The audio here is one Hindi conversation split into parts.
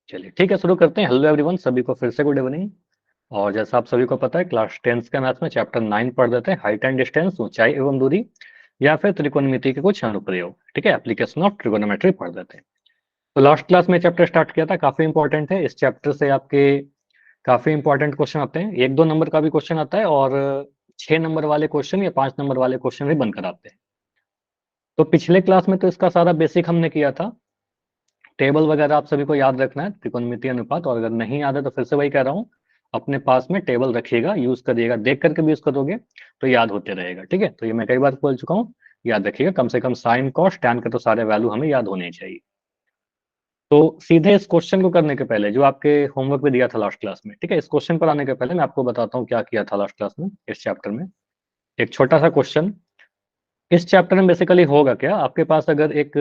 चलिए ठीक है, शुरू करते हैं। हेलो एवरीवन, सभी को फिर से गुड इवनिंग। और जैसा आप सभी को पता है, क्लास 10th के मैथ्स में चैप्टर 9 पढ़ देते हैं, हाइट एंड डिस्टेंस, ऊंचाई एवं दूरी, या फिर त्रिकोणमिति के कुछ अनुप्रयोग। ठीक है, एप्लीकेशन ऑफ ट्रिगोनोमेट्री पढ़ देते हैं। तो लास्ट क्लास में चैप्टर स्टार्ट किया था, काफी इंपॉर्टेंट है। इस चैप्टर से आपके काफी इंपॉर्टेंट क्वेश्चन आते हैं, 1-2 नंबर का भी क्वेश्चन आता है और 6 नंबर वाले क्वेश्चन या 5 नंबर वाले क्वेश्चन भी बनकर आते हैं। तो पिछले क्लास में तो इसका सारा बेसिक हमने किया था। टेबल वगैरह आप सभी को याद रखना है, त्रिकोणमितीय अनुपात, और अगर नहीं याद है तो फिर से वही कह रहा हूँ, अपने पास में टेबल रखिएगा, यूज करिएगा, देख करके भी यूज करोगे तो याद होते रहेगा। ठीक है, तो ये मैं कई बार बोल चुका हूँ, याद रखिएगा। कम से कम साइन कॉस टैन के तो सारे वैल्यू हमें याद होने चाहिए। तो सीधे इस क्वेश्चन को करने के पहले, जो आपके होमवर्क में दिया था लास्ट क्लास में, ठीक है, इस क्वेश्चन पर आने के पहले मैं आपको बताता हूँ क्या किया था लास्ट क्लास में इस चैप्टर में। एक छोटा सा क्वेश्चन। इस चैप्टर में बेसिकली होगा क्या, आपके पास अगर एक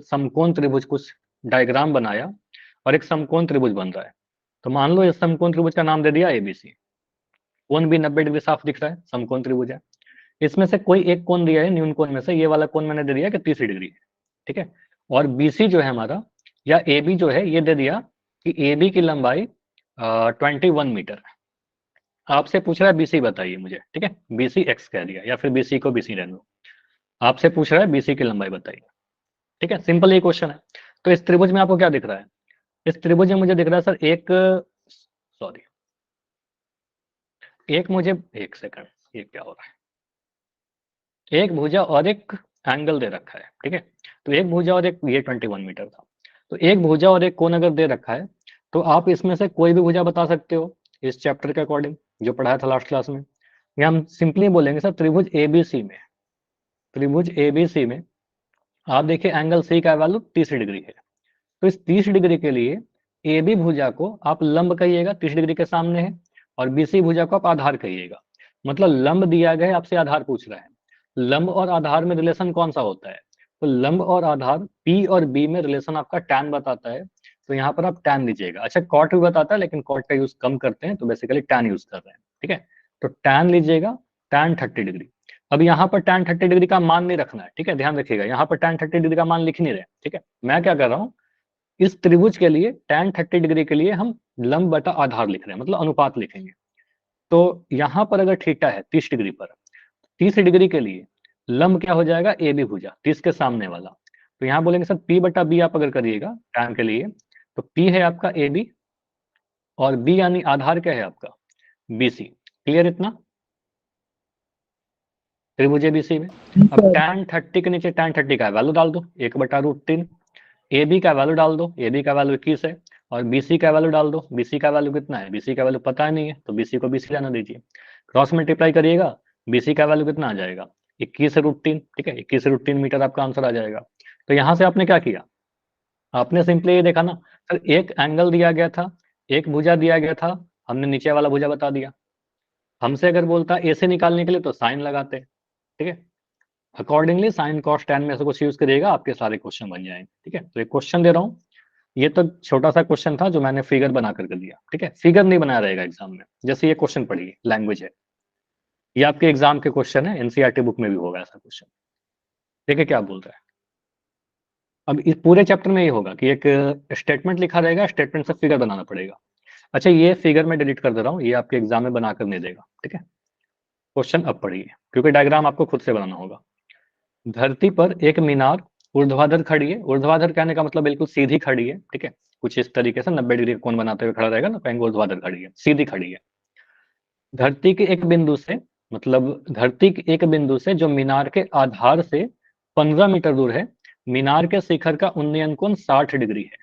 समकोण त्रिभुज, कुछ डायग्राम बनाया और एक समकोण त्रिभुज बन रहा है, तो मान लो इस समकोण त्रिभुज का नाम दे दिया एबीसी। कोण भी 90 डिग्री साफ दिख रहा है, समकोण त्रिभुज है। इसमें से कोई एक कोण दिया है, न्यून कोण में से ये वाला कोण मैंने दे दिया कि 30 डिग्री है। ठीक है, और बीसी जो है हमारा, या एबी जो है, ये दे दिया कि एबी की लंबाई 21 मीटर है। आपसे पूछ रहा है बीसी बताइए मुझे। ठीक है, बीसी एक्स कह दिया, या फिर बीसी को बीसी रहने दो। आपसे पूछ रहा है बीसी की लंबाई बताइए। ठीक है, सिंपल ये क्वेश्चन है। तो इस त्रिभुज में आपको क्या दिख रहा है? इस त्रिभुज में मुझे दिख रहा है सर एक, सॉरी, एक मुझे, एक सेकंड, ये क्या हो रहा है, एक भुजा और एक एंगल दे रखा है। ठीक है, तो एक भुजा और एक, ये 21 मीटर था। तो एक भुजा और एक कोण अगर दे रखा है, तो आप इसमें से कोई भी भुजा बता सकते हो इस चैप्टर के अकॉर्डिंग, जो पढ़ाया था लास्ट क्लास में। या हम सिंपली बोलेंगे सर, त्रिभुज एबीसी में, त्रिभुज एबीसी में आप देखिए एंगल सी का वैल्यू 30 डिग्री है। तो इस 30 डिग्री के लिए ए बी भुजा को आप लंब कहिएगा, 30 डिग्री के सामने है, और बीसी भुजा को आप आधार कहिएगा। मतलब लंब दिया गया है, आपसे आधार पूछ रहा है। लंब और आधार में रिलेशन कौन सा होता है? तो लंब और आधार, पी और बी में रिलेशन आपका टैन बताता है। तो यहाँ पर आप टैन लीजिएगा। अच्छा, कॉट भी बताता है, लेकिन कॉट का यूज कम करते हैं, तो बेसिकली टैन यूज कर रहे हैं। ठीक है, तो टैन लीजिएगा, टैन 30 डिग्री। अब यहाँ पर टैन 30 डिग्री का मान नहीं रखना है। ठीक है, ध्यान रखिएगा, यहाँ पर टैन 30 डिग्री का मान लिख नहीं रहे। ठीक है, मैं क्या कर रहा हूँ, इस त्रिभुज के लिए tan 30 डिग्री के लिए हम लंब बटा आधार लिख रहे हैं, मतलब अनुपात लिखेंगे। तो यहाँ पर अगर थीटा है 30 डिग्री पर, 30 डिग्री के लिए लंब क्या हो जाएगा, ए बी भुजा, 30 के सामने वाला। तो यहाँ बोलेंगे सर P बटा बी आप अगर करिएगा tan के लिए, तो P है आपका ए बी, और B यानी आधार क्या है आपका, BC। क्लियर इतना, त्रिभुज एबीसी में। अब सर। tan 30 के नीचे tan 30 का वैल्यू डाल दो, 1/√3। ए बी का वैल्यू डाल दो, ए बी का वैल्यू 21 है, और बीसी का वैल्यू डाल दो, बीसी का वैल्यू कितना है, बीसी का वैल्यू पता नहीं है, तो बीसी को बीसी रहना दीजिए। क्रॉस मल्टीप्लाई करिएगा, बीसी का वैल्यू कितना आ जाएगा, 21√3। ठीक है, 21√3 मीटर आपका आंसर आ जाएगा। तो यहाँ से आपने क्या किया, आपने सिंपली ये देखा ना, सर एक एंगल दिया गया था, एक भुजा दिया गया था, हमने नीचे वाला भुजा बता दिया। हमसे अगर बोलता ए से निकालने के लिए, तो साइन लगाते। ठीक है, अकॉर्डिंगली साइन कॉस टैन में से कुछ यूज करिएगा, आपके सारे क्वेश्चन बन जाएंगे। ठीक है, तो एक क्वेश्चन दे रहा हूँ, ये तो छोटा सा क्वेश्चन था जो मैंने फिगर बना करके दिया। ठीक है, फिगर नहीं बनाया रहेगा एग्जाम में। जैसे ये क्वेश्चन पढ़िए, लैंग्वेज है, ये आपके एग्जाम के क्वेश्चन है, एनसीईआरटी बुक में भी होगा ऐसा क्वेश्चन। देखिए क्या बोल रहा है। अब इस पूरे चैप्टर में ये होगा कि एक स्टेटमेंट लिखा रहेगा, स्टेटमेंट से फिगर बनाना पड़ेगा। अच्छा, ये फिगर मैं डिलीट कर दे रहा हूँ, ये आपके एग्जाम में बना कर नहीं देगा। ठीक है, क्वेश्चन अब पढ़िए, क्योंकि डायग्राम आपको खुद से बनाना होगा। धरती पर एक मीनार ऊर्ध्वाधर खड़ी है। ऊर्ध्वाधर कहने का मतलब बिल्कुल सीधी खड़ी है। ठीक है, कुछ इस तरीके से 90 डिग्री का कोण बनाते हुए खड़ा रहेगा ना, कहेंगे ऊर्ध्वाधर खड़ी है, सीधी खड़ी है। धरती के एक बिंदु से, मतलब धरती के एक बिंदु से जो मीनार के आधार से 15 मीटर दूर है, मीनार के शिखर का उन्नयन कोण 60 डिग्री है।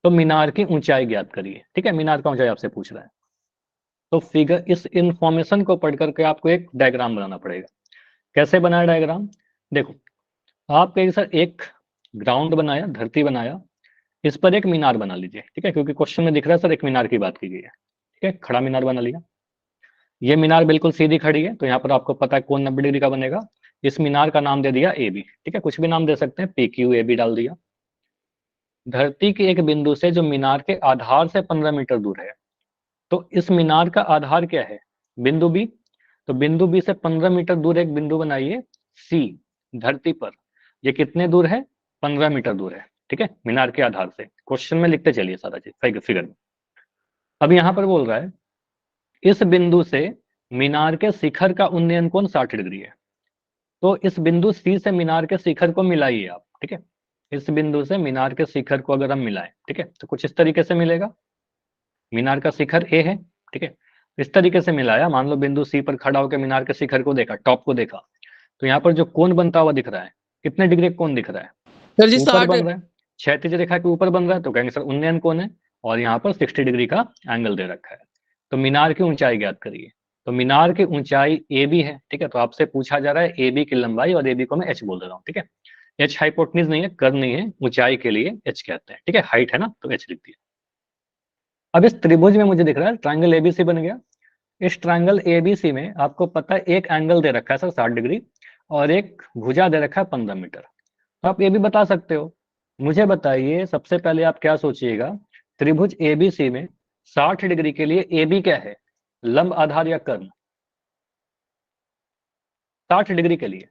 तो मीनार की ऊंचाई ज्ञात करिए। ठीक है, मीनार का ऊंचाई आपसे पूछ रहा है। तो फिगर, इस इंफॉर्मेशन को पढ़ करके आपको एक डायग्राम बनाना पड़ेगा। कैसे बनाया डायग्राम, देखो, आप कहेंगे सर एक ग्राउंड बनाया, धरती बनाया, इस पर एक मीनार बना लीजिए। ठीक है, क्योंकि क्वेश्चन में दिख रहा है सर एक मीनार की बात की गई है। ठीक है, खड़ा मीनार बना लिया। ये मीनार बिल्कुल सीधी खड़ी है, तो यहाँ पर आपको पता है कौन 90 डिग्री का बनेगा। इस मीनार का नाम दे दिया ए बी। ठीक है, कुछ भी नाम दे सकते हैं, पी क्यू ए बी डाल दिया। धरती के एक बिंदु से जो मीनार के आधार से 15 मीटर दूर है, तो इस मीनार का आधार क्या है, बिंदु बी। तो बिंदु बी से 15 मीटर दूर एक बिंदु बनाइए सी, धरती पर। ये कितने दूर है, 15 मीटर दूर है। ठीक है, मीनार के आधार से। क्वेश्चन में लिखते चलिए सारा चीज फिगर में। अब यहाँ पर बोल रहा है इस बिंदु से मीनार के शिखर का उन्नयन कोण 60 डिग्री है। तो इस बिंदु सी से मीनार के शिखर को मिलाइए आप, ठीक है। इस बिंदु से मीनार के शिखर को अगर हम मिलाएं, ठीक है, तो कुछ इस तरीके से मिलेगा। मीनार का शिखर ए है, ठीक है। इस तरीके से मिलाया, मान लो बिंदु सी पर खड़ा होकर मीनार के शिखर को देखा, टॉप को देखा, तो यहाँ पर जो कोण बनता हुआ दिख रहा है, कितने डिग्री कोण दिख रहा है? सर जी ऊपर 60 बन रहा है, क्षैतिज रेखा के ऊपर बन रहा है, तो कहेंगे सर उन्नयन कोण है। और यहाँ पर 60 डिग्री का एंगल दे रखा है। तो मीनार की ऊंचाई ज्ञात करिए। तो मीनार की ऊंचाई ए बी है, ठीक है। तो आपसे पूछा जा रहा है ए बी की लंबाई, और ए बी को मैं एच बोल दे रहा हूँ, ठीक है। एच हाइपोटेन्यूज नहीं है, कर्व नहीं है, ऊंचाई के लिए एच कहते हैं, ठीक है। हाइट है ना, तो एच लिख दिया। अब इस त्रिभुज में मुझे दिख रहा है ट्राइंगल एबीसी बन गया। इस ट्राइंगल एबीसी में आपको पता है एक एंगल दे रखा है सर 60 डिग्री, और एक भुजा दे रखा है 15 मीटर। तो आप ये भी बता सकते हो। मुझे बताइए सबसे पहले आप क्या सोचिएगा, त्रिभुज एबीसी में 60 डिग्री के लिए ए बी क्या है, लंब आधार या कर्ण? 60 डिग्री के लिए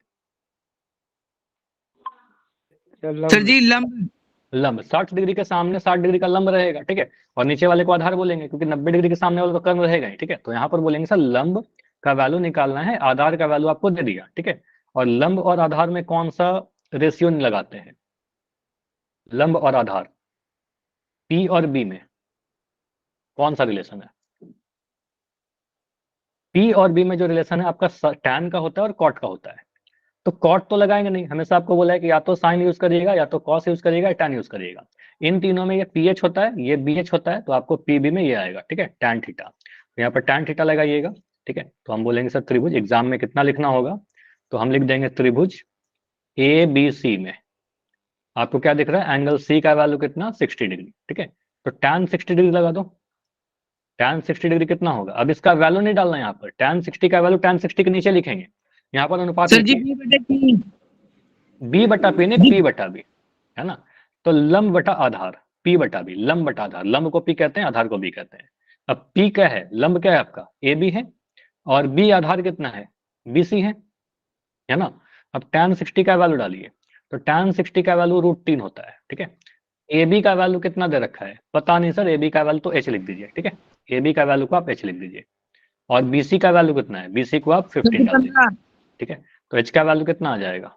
सर जी लंब लंब 60 डिग्री के सामने 60 डिग्री का लंब रहेगा, ठीक है। और नीचे वाले को आधार बोलेंगे, क्योंकि 90 डिग्री के सामने वाले तो कर्ण रहेगा ही, ठीक है। तो यहाँ पर बोलेंगे सर लंब का वैल्यू निकालना है, आधार का वैल्यू आपको दे दिया, ठीक है। और लंब और आधार में कौन सा रेशियो लगाते हैं? लंब और आधार पी और बी में कौन सा रिलेशन है? पी और बी में जो रिलेशन है आपका टैन का होता है और कॉट का होता है। तो कॉट तो लगाएंगे नहीं, हमेशा आपको बोला है कि या तो साइन यूज करिएगा, या तो कॉस यूज करिएगा, या टैन यूज करिएगा। इन तीनों में ये पी एच होता है, ये बी एच होता है, तो आपको पी बी में ये आएगा, ठीक है, टैन थीटा। तो यहाँ पर टैन थीटा लगाइएगा, ठीक है। तो हम बोलेंगे सर त्रिभुज, एग्जाम में कितना लिखना होगा, तो हम लिख देंगे त्रिभुज ए बी सी में आपको क्या दिख रहा है, एंगल सी का वैल्यू कितना, 60 डिग्री, ठीक है। तो टैन 60 डिग्री लगा दो। टैन 60 डिग्री कितना होगा? अब इसका वैल्यू नहीं डालना, यहाँ पर टैन 60 का वैल्यू टैन 60 के नीचे लिखेंगे, यहाँ पर अनुपात सर जी लिखिए, बी/3 बी बटा पी नहीं, जी पी बटा बी, है ना। तो लंब बटा आधार, पी बटा बी, लंब बटा आधार, लंब को पी कहते हैं, आधार को बी कहते हैं। अब पी क्या है, लंब क्या है आपका, ए बी है, और बी आधार कितना है, बी सी है ना। अब tan 60 का वैल्यू डालिए, तो tan 60 का वैल्यू √3 होता है, ठीक है। ए बी का वैल्यू कितना दे रखा है, पता नहीं सर, ए बी का वैल्यू तो एच लिख दीजिए, ठीक है। ए बी का वैल्यू को आप एच लिख दीजिए। और बी सी का वैल्यू कितना है, बी सी को आप 15 डाल दीजिए, 15 ठीक है। तो एच का वैल्यू कितना आ जाएगा,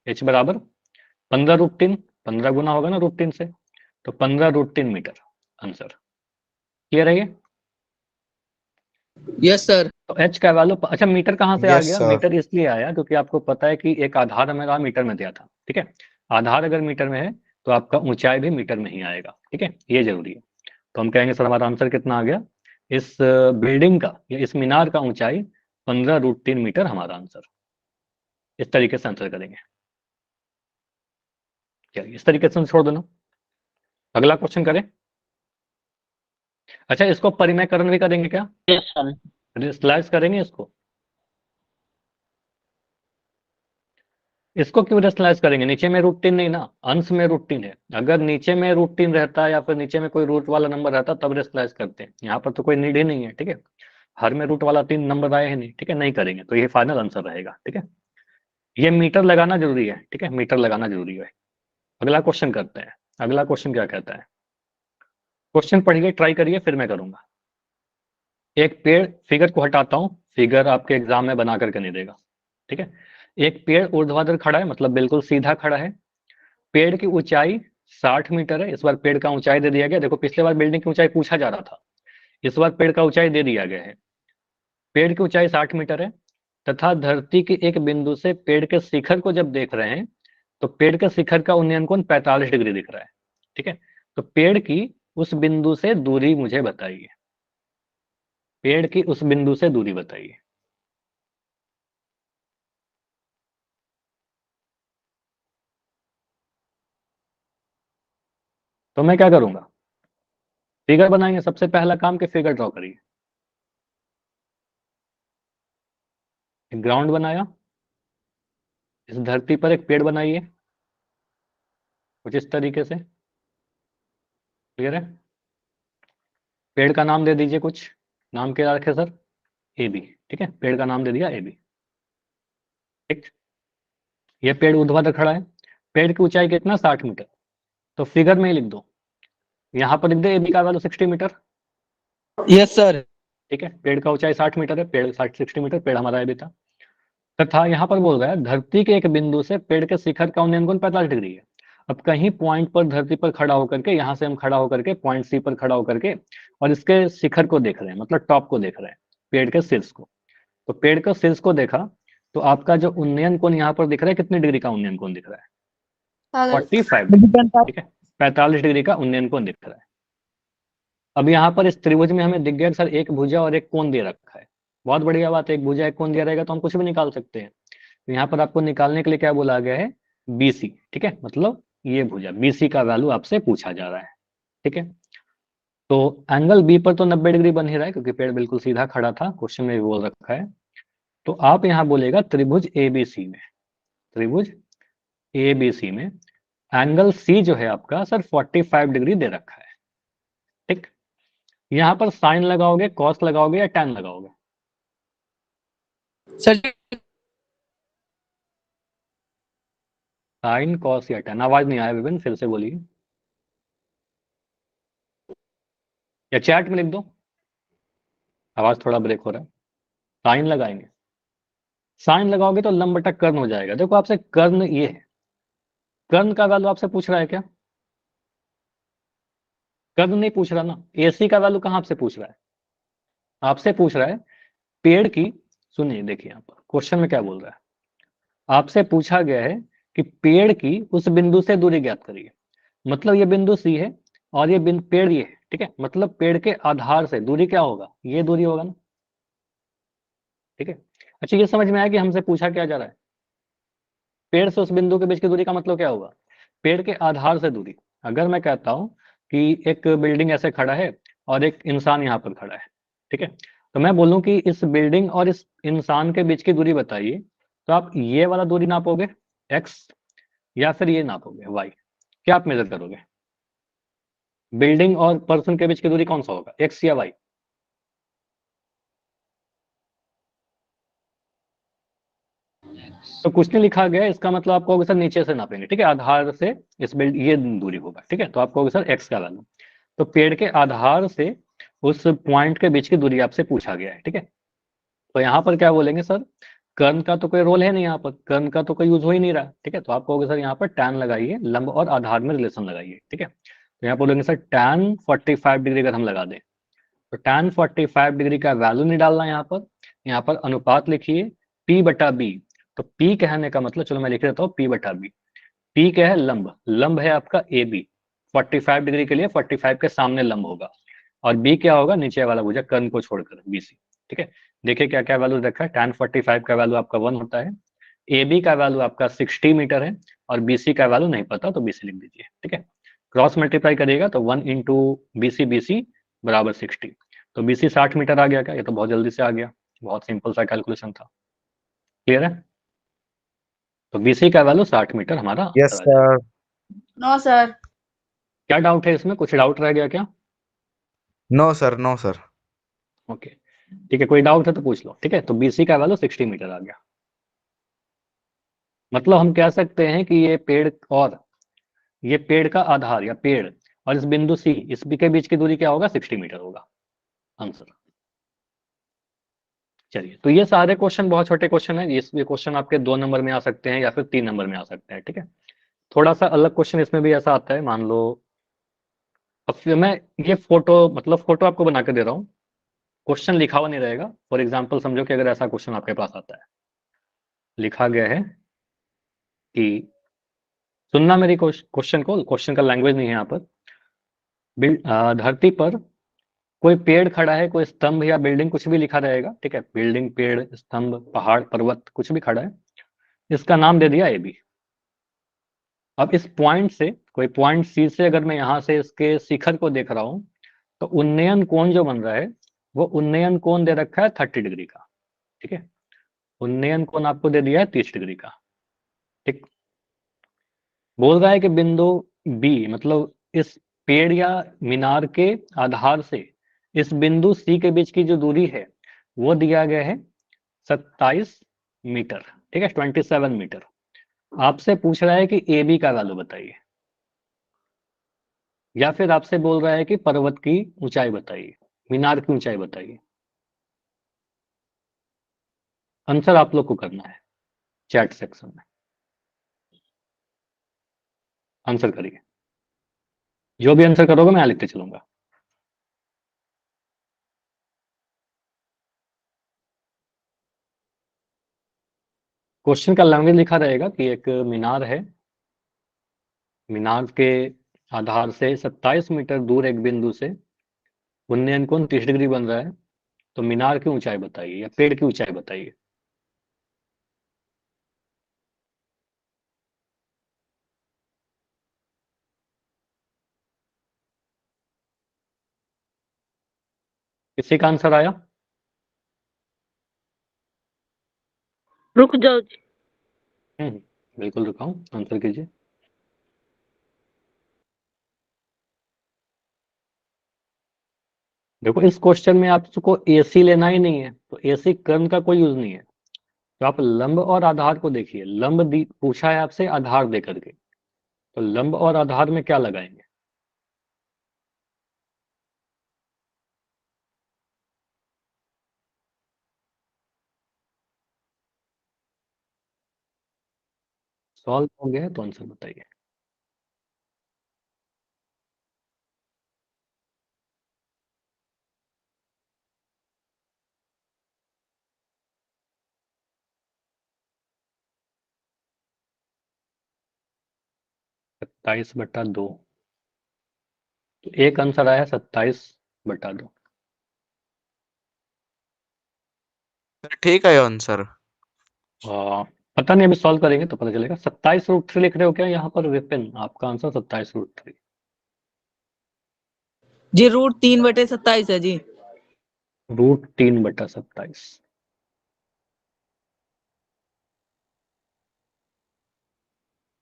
एच बराबर 15√3, 15 गुना होगा ना √3 से, तो 15√3 मीटर आंसर। क्लियर है ये? Yes sir. तो एच का वैल्यू, अच्छा मीटर कहाँ से आ यस गया, सर। मीटर इसलिए आया क्योंकि आपको पता है कि एक आधार मेरा मीटर में दिया था, ठीक है। आधार अगर मीटर में है तो आपका ऊंचाई भी मीटर में ही आएगा, ठीक है, ये जरूरी है। तो हम कहेंगे सर हमारा आंसर कितना आ गया, इस बिल्डिंग का या इस मीनार का ऊंचाई 15√3 मीटर हमारा आंसर। इस तरीके से आंसर करेंगे, चलिए इस तरीके से छोड़ देना। अगला क्वेश्चन करें। अच्छा इसको परिमयकरण भी करेंगे क्या, यस सर। स्लाइस करेंगे इसको? इसको क्यों रेशनलाइज करेंगे, नीचे में √3 नहीं ना, अंश में √3 है। अगर नीचे में √3 रहता है या फिर नीचे में कोई रूट वाला नंबर रहता तब रेशनलाइज करते हैं, यहाँ पर तो कोई नीड ही नहीं है, ठीक है। हर में रूट वाला 3 नंबर आए हैं नहीं, ठीक है, नहीं करेंगे, तो ये फाइनल आंसर रहेगा, ठीक है। ये मीटर लगाना जरूरी है, ठीक है, मीटर लगाना जरूरी है। अगला क्वेश्चन करते हैं। अगला क्वेश्चन क्या कहता है, क्वेश्चन पढ़िए, ट्राई करिए, फिर मैं करूंगा। एक पेड़, फिगर को हटाता हूं, फिगर आपके एग्जाम में बना करके नहीं देगा, ठीक है। एक पेड़ ऊर्ध्वाधर खड़ा है, मतलब बिल्कुल सीधा खड़ा है। पेड़ की ऊंचाई 60 मीटर है। इस बार पेड़ का ऊंचाई दे दिया गया, देखो पिछले बार बिल्डिंग की ऊंचाई पूछा जा रहा था, इस बार पेड़ का ऊंचाई दे दिया गया है। पेड़ की ऊंचाई 60 मीटर है, तथा धरती के एक बिंदु से पेड़ के शिखर को जब देख रहे हैं तो पेड़ के शिखर का उन्नयन कोण 45 डिग्री दिख रहा है, ठीक है। तो पेड़ की उस बिंदु से दूरी मुझे बताइए, पेड़ की उस बिंदु से दूरी बताइए। तो मैं क्या करूंगा, फिगर बनाएंगे, सबसे पहला काम के फिगर ड्रॉ करिए। ग्राउंड बनाया, इस धरती पर एक पेड़ बनाइए कुछ इस तरीके से, क्लियर है। पेड़ का नाम दे दीजिए कुछ, नाम क्या रखे सर, ए बी, ठीक है, पेड़ का नाम दे दिया ए बी, ठीक। ये पेड़ ऊर्ध्वाधर खड़ा है, पेड़ की ऊंचाई कितना, 60 मीटर। तो फिगर में ही लिख दो, यहाँ पर लिख दो AB का वैल्यू 60 मीटर। Yes sir. ठीक है, पेड़ का ऊंचाई 60 मीटर है, पेड़ 60 मीटर पेड़ हमारा AB था। तथा यहाँ पर बोल रहा है धरती के एक बिंदु से पेड़ के शिखर का उन्नयन कोण 45 डिग्री है। अब कहीं पॉइंट पर धरती पर खड़ा होकर के, यहाँ से हम खड़ा होकर के पॉइंट C पर खड़ा होकर के और इसके शिखर को देख रहे हैं, मतलब टॉप को देख रहे हैं, पेड़ के शीर्ष को। तो पेड़ के शीर्ष को देखा तो आपका जो उन्नयन कोण यहाँ पर दिख रहा है, कितने डिग्री का उन्नयन कोण दिख रहा है, 45 डिग्री। ठीक है, 45 डिग्री का उन्नयन कोण दिख रहा है। अब यहाँ पर इस त्रिभुज में हमें दिख गया सर एक भुजा और एक कोण दे रखा है। बहुत बढ़िया बात है, एक भुजा एक कोण दिया रहेगा तो हम कुछ भी निकाल सकते हैं। तो यहाँ पर आपको निकालने के लिए क्या बोला गया है, BC। ठीक है, मतलब ये भुजा BC का वैल्यू आपसे पूछा जा रहा है। ठीक है, तो एंगल B पर तो 90 डिग्री बन ही रहा है क्योंकि पेड़ बिल्कुल सीधा खड़ा था, क्वेश्चन में भी बोल रखा है। तो आप यहाँ बोलेगा त्रिभुज ABC में, त्रिभुज ABC में एंगल C जो है आपका सर 45 डिग्री दे रखा है। ठीक, यहाँ पर साइन लगाओगे, कॉस लगाओगे या टैन लगाओगे? सर साइन कॉस या टैन? आवाज नहीं आया विपिन, फिर से बोलिए, या चैट में लिख दो, आवाज थोड़ा ब्रेक हो रहा है। साइन लगाएंगे, साइन लगाओगे तो लंब बटा कर्ण हो जाएगा। देखो आपसे कर्ण ये है, कर्ण का वैल्यू आपसे पूछ रहा है क्या? कर्ण नहीं पूछ रहा ना। AC का वैल्यू कहाँ आपसे पूछ रहा है? आपसे पूछ रहा है पेड़ की, सुनिए देखिए यहाँ पर क्वेश्चन में क्या बोल रहा है, आपसे पूछा गया है कि पेड़ की उस बिंदु से दूरी ज्ञात करिए। मतलब ये बिंदु C है और ये पेड़ ये है। ठीक है, मतलब पेड़ के आधार से दूरी क्या होगा, ये दूरी होगा ना। ठीक है, अच्छा ये समझ में आया कि हमसे पूछा क्या जा रहा है, पेड़ से उस बिंदु के बीच की दूरी का मतलब क्या होगा, पेड़ के आधार से दूरी। अगर मैं कहता हूं कि एक बिल्डिंग ऐसे खड़ा है और एक इंसान यहाँ पर खड़ा है, ठीक है, तो मैं बोलूं कि इस बिल्डिंग और इस इंसान के बीच की दूरी बताइए, तो आप ये वाला दूरी नापोगे x, या फिर ये नापोगे y? क्या आप मेजर करोगे? बिल्डिंग और पर्सन के बीच की दूरी कौन सा होगा, x या y? तो कुछ नहीं लिखा गया है, इसका मतलब आप कहोगे सर नीचे से नापेंगे। ठीक है, आधार से इस बिल्ड ये दूरी होगा। ठीक है, तो आप कहोगे सर x का वैल्यू। तो पेड़ के आधार से उस पॉइंट के बीच की दूरी आपसे पूछा गया है। ठीक है, तो यहाँ पर क्या बोलेंगे सर, कर्ण का तो कोई रोल है नहीं, यहाँ पर कर्ण का तो कोई यूज हो ही नहीं रहा। ठीक है, तो आप कहोगे सर यहाँ पर टैन लगाइए, लंब और आधार में रिलेशन लगाइए। ठीक है, तो यहाँ बोलेंगे सर टैन 45 डिग्री अगर हम लगा दें, तो टैन 45 डिग्री का वैल्यू नहीं डालना यहाँ पर अनुपात लिखिए P/B। तो P कहने का मतलब, चलो मैं लिख देता हूँ P/B। P क्या है, लंब, लंब है आपका AB, 45 डिग्री के लिए 45 के सामने लंब होगा, और B क्या होगा, नीचे वाला भुजा कर्ण को छोड़कर BC। ठीक है, देखिए क्या क्या वैल्यू रखा है, टैन 45 का वैल्यू आपका 1 होता है, AB का वैल्यू आपका 60 मीटर है, और BC का वैल्यू नहीं पता तो BC लिख दीजिए। ठीक है, क्रॉस मल्टीप्लाई करिएगा तो 1 इंटू BC बराबर 60, तो BC 60 मीटर आ गया क्या? ये तो बहुत जल्दी से आ गया, बहुत सिंपल सा कैलकुलेशन था। क्लियर है? तो BC का वैल्यू 60 मीटर हमारा यस आंसर आ जाएगा। सर। No sir. क्या डाउट है इसमें, कुछ डाउट रह गया क्या? No sir, no sir. Okay, ठीक है, कोई डाउट है तो पूछ लो। ठीक है, तो BC का वैल्यू 60 मीटर आ गया। मतलब हम कह सकते हैं कि ये पेड़ और ये पेड़ का आधार या पेड़ और इस बिंदु C, इस B के बीच की दूरी क्या होगा, 60 मीटर होगा आंसर। चलिए, तो ये सारे क्वेश्चन बहुत छोटे क्वेश्चन है, ये क्वेश्चन आपके 2 नंबर में आ सकते हैं या फिर 3 नंबर में आ सकते हैं। ठीक है, थोड़ा सा अलग क्वेश्चन इसमें भी ऐसा आता है, मान लो अब फिर मैं ये फोटो, मतलब फोटो आपको बना के दे रहा हूँ, क्वेश्चन लिखा हुआ नहीं रहेगा। फॉर एग्जाम्पल समझो कि अगर ऐसा क्वेश्चन आपके पास आता है, लिखा गया है कि, सुनना मेरी क्वेश्चन को, क्वेश्चन का लैंग्वेज नहीं है यहाँ पर। धरती पर कोई पेड़ खड़ा है, कोई स्तंभ या बिल्डिंग, कुछ भी लिखा रहेगा। ठीक है, बिल्डिंग, पेड़, स्तंभ, पहाड़, पर्वत, कुछ भी खड़ा है, इसका नाम दे दिया AB। अब इस पॉइंट से, कोई पॉइंट C से अगर मैं यहाँ से इसके शिखर को देख रहा हूँ, तो उन्नयन कोण जो बन रहा है, वो उन्नयन कोण दे रखा है 30 डिग्री का। ठीक है, उन्नयन कोण आपको दे दिया है 30 डिग्री का। ठीक, बोल रहा है कि बिंदु B, मतलब इस पेड़ या मीनार के आधार से इस बिंदु C के बीच की जो दूरी है, वो दिया गया है 27 मीटर। ठीक है, 27 मीटर। आपसे पूछ रहा है कि ए बी का वैल्यू बताइए, या फिर आपसे बोल रहा है कि पर्वत की ऊंचाई बताइए, मीनार की ऊंचाई बताइए। आंसर आप लोग को करना है चैट सेक्शन में। आंसर करिए, जो भी आंसर करोगे मैं यहाँ लिखते चलूंगा। क्वेश्चन का लैंग्वेज लिखा रहेगा कि एक मीनार है, मीनार के आधार से 27 मीटर दूर एक बिंदु से उन्नयन कोण 30 डिग्री बन रहा है, तो मीनार की ऊंचाई बताइए या पेड़ की ऊंचाई बताइए। किसी का आंसर आया? रुक जाओ जी। बिल्कुल रुकाऊं, आंसर कीजिए। देखो इस क्वेश्चन में आपको एसी लेना ही नहीं है, तो एसी कर्व का कोई यूज नहीं है। तो आप लंब और आधार को देखिए, पूछा है आपसे आधार दे करके, तो लंब और आधार में क्या लगाएंगे? सॉल्व हो गया है तो आंसर बताइए। सत्ताईस बटा दो, तो एक आंसर आया 27/2। ठीक है आंसर। पता नहीं, अभी सॉल्व करेंगे तो पता चलेगा। 27√3 लिख रहे हो क्या यहाँ पर विपिन? आपका आंसर 27√3। जी √3/27 है जी। √3/27।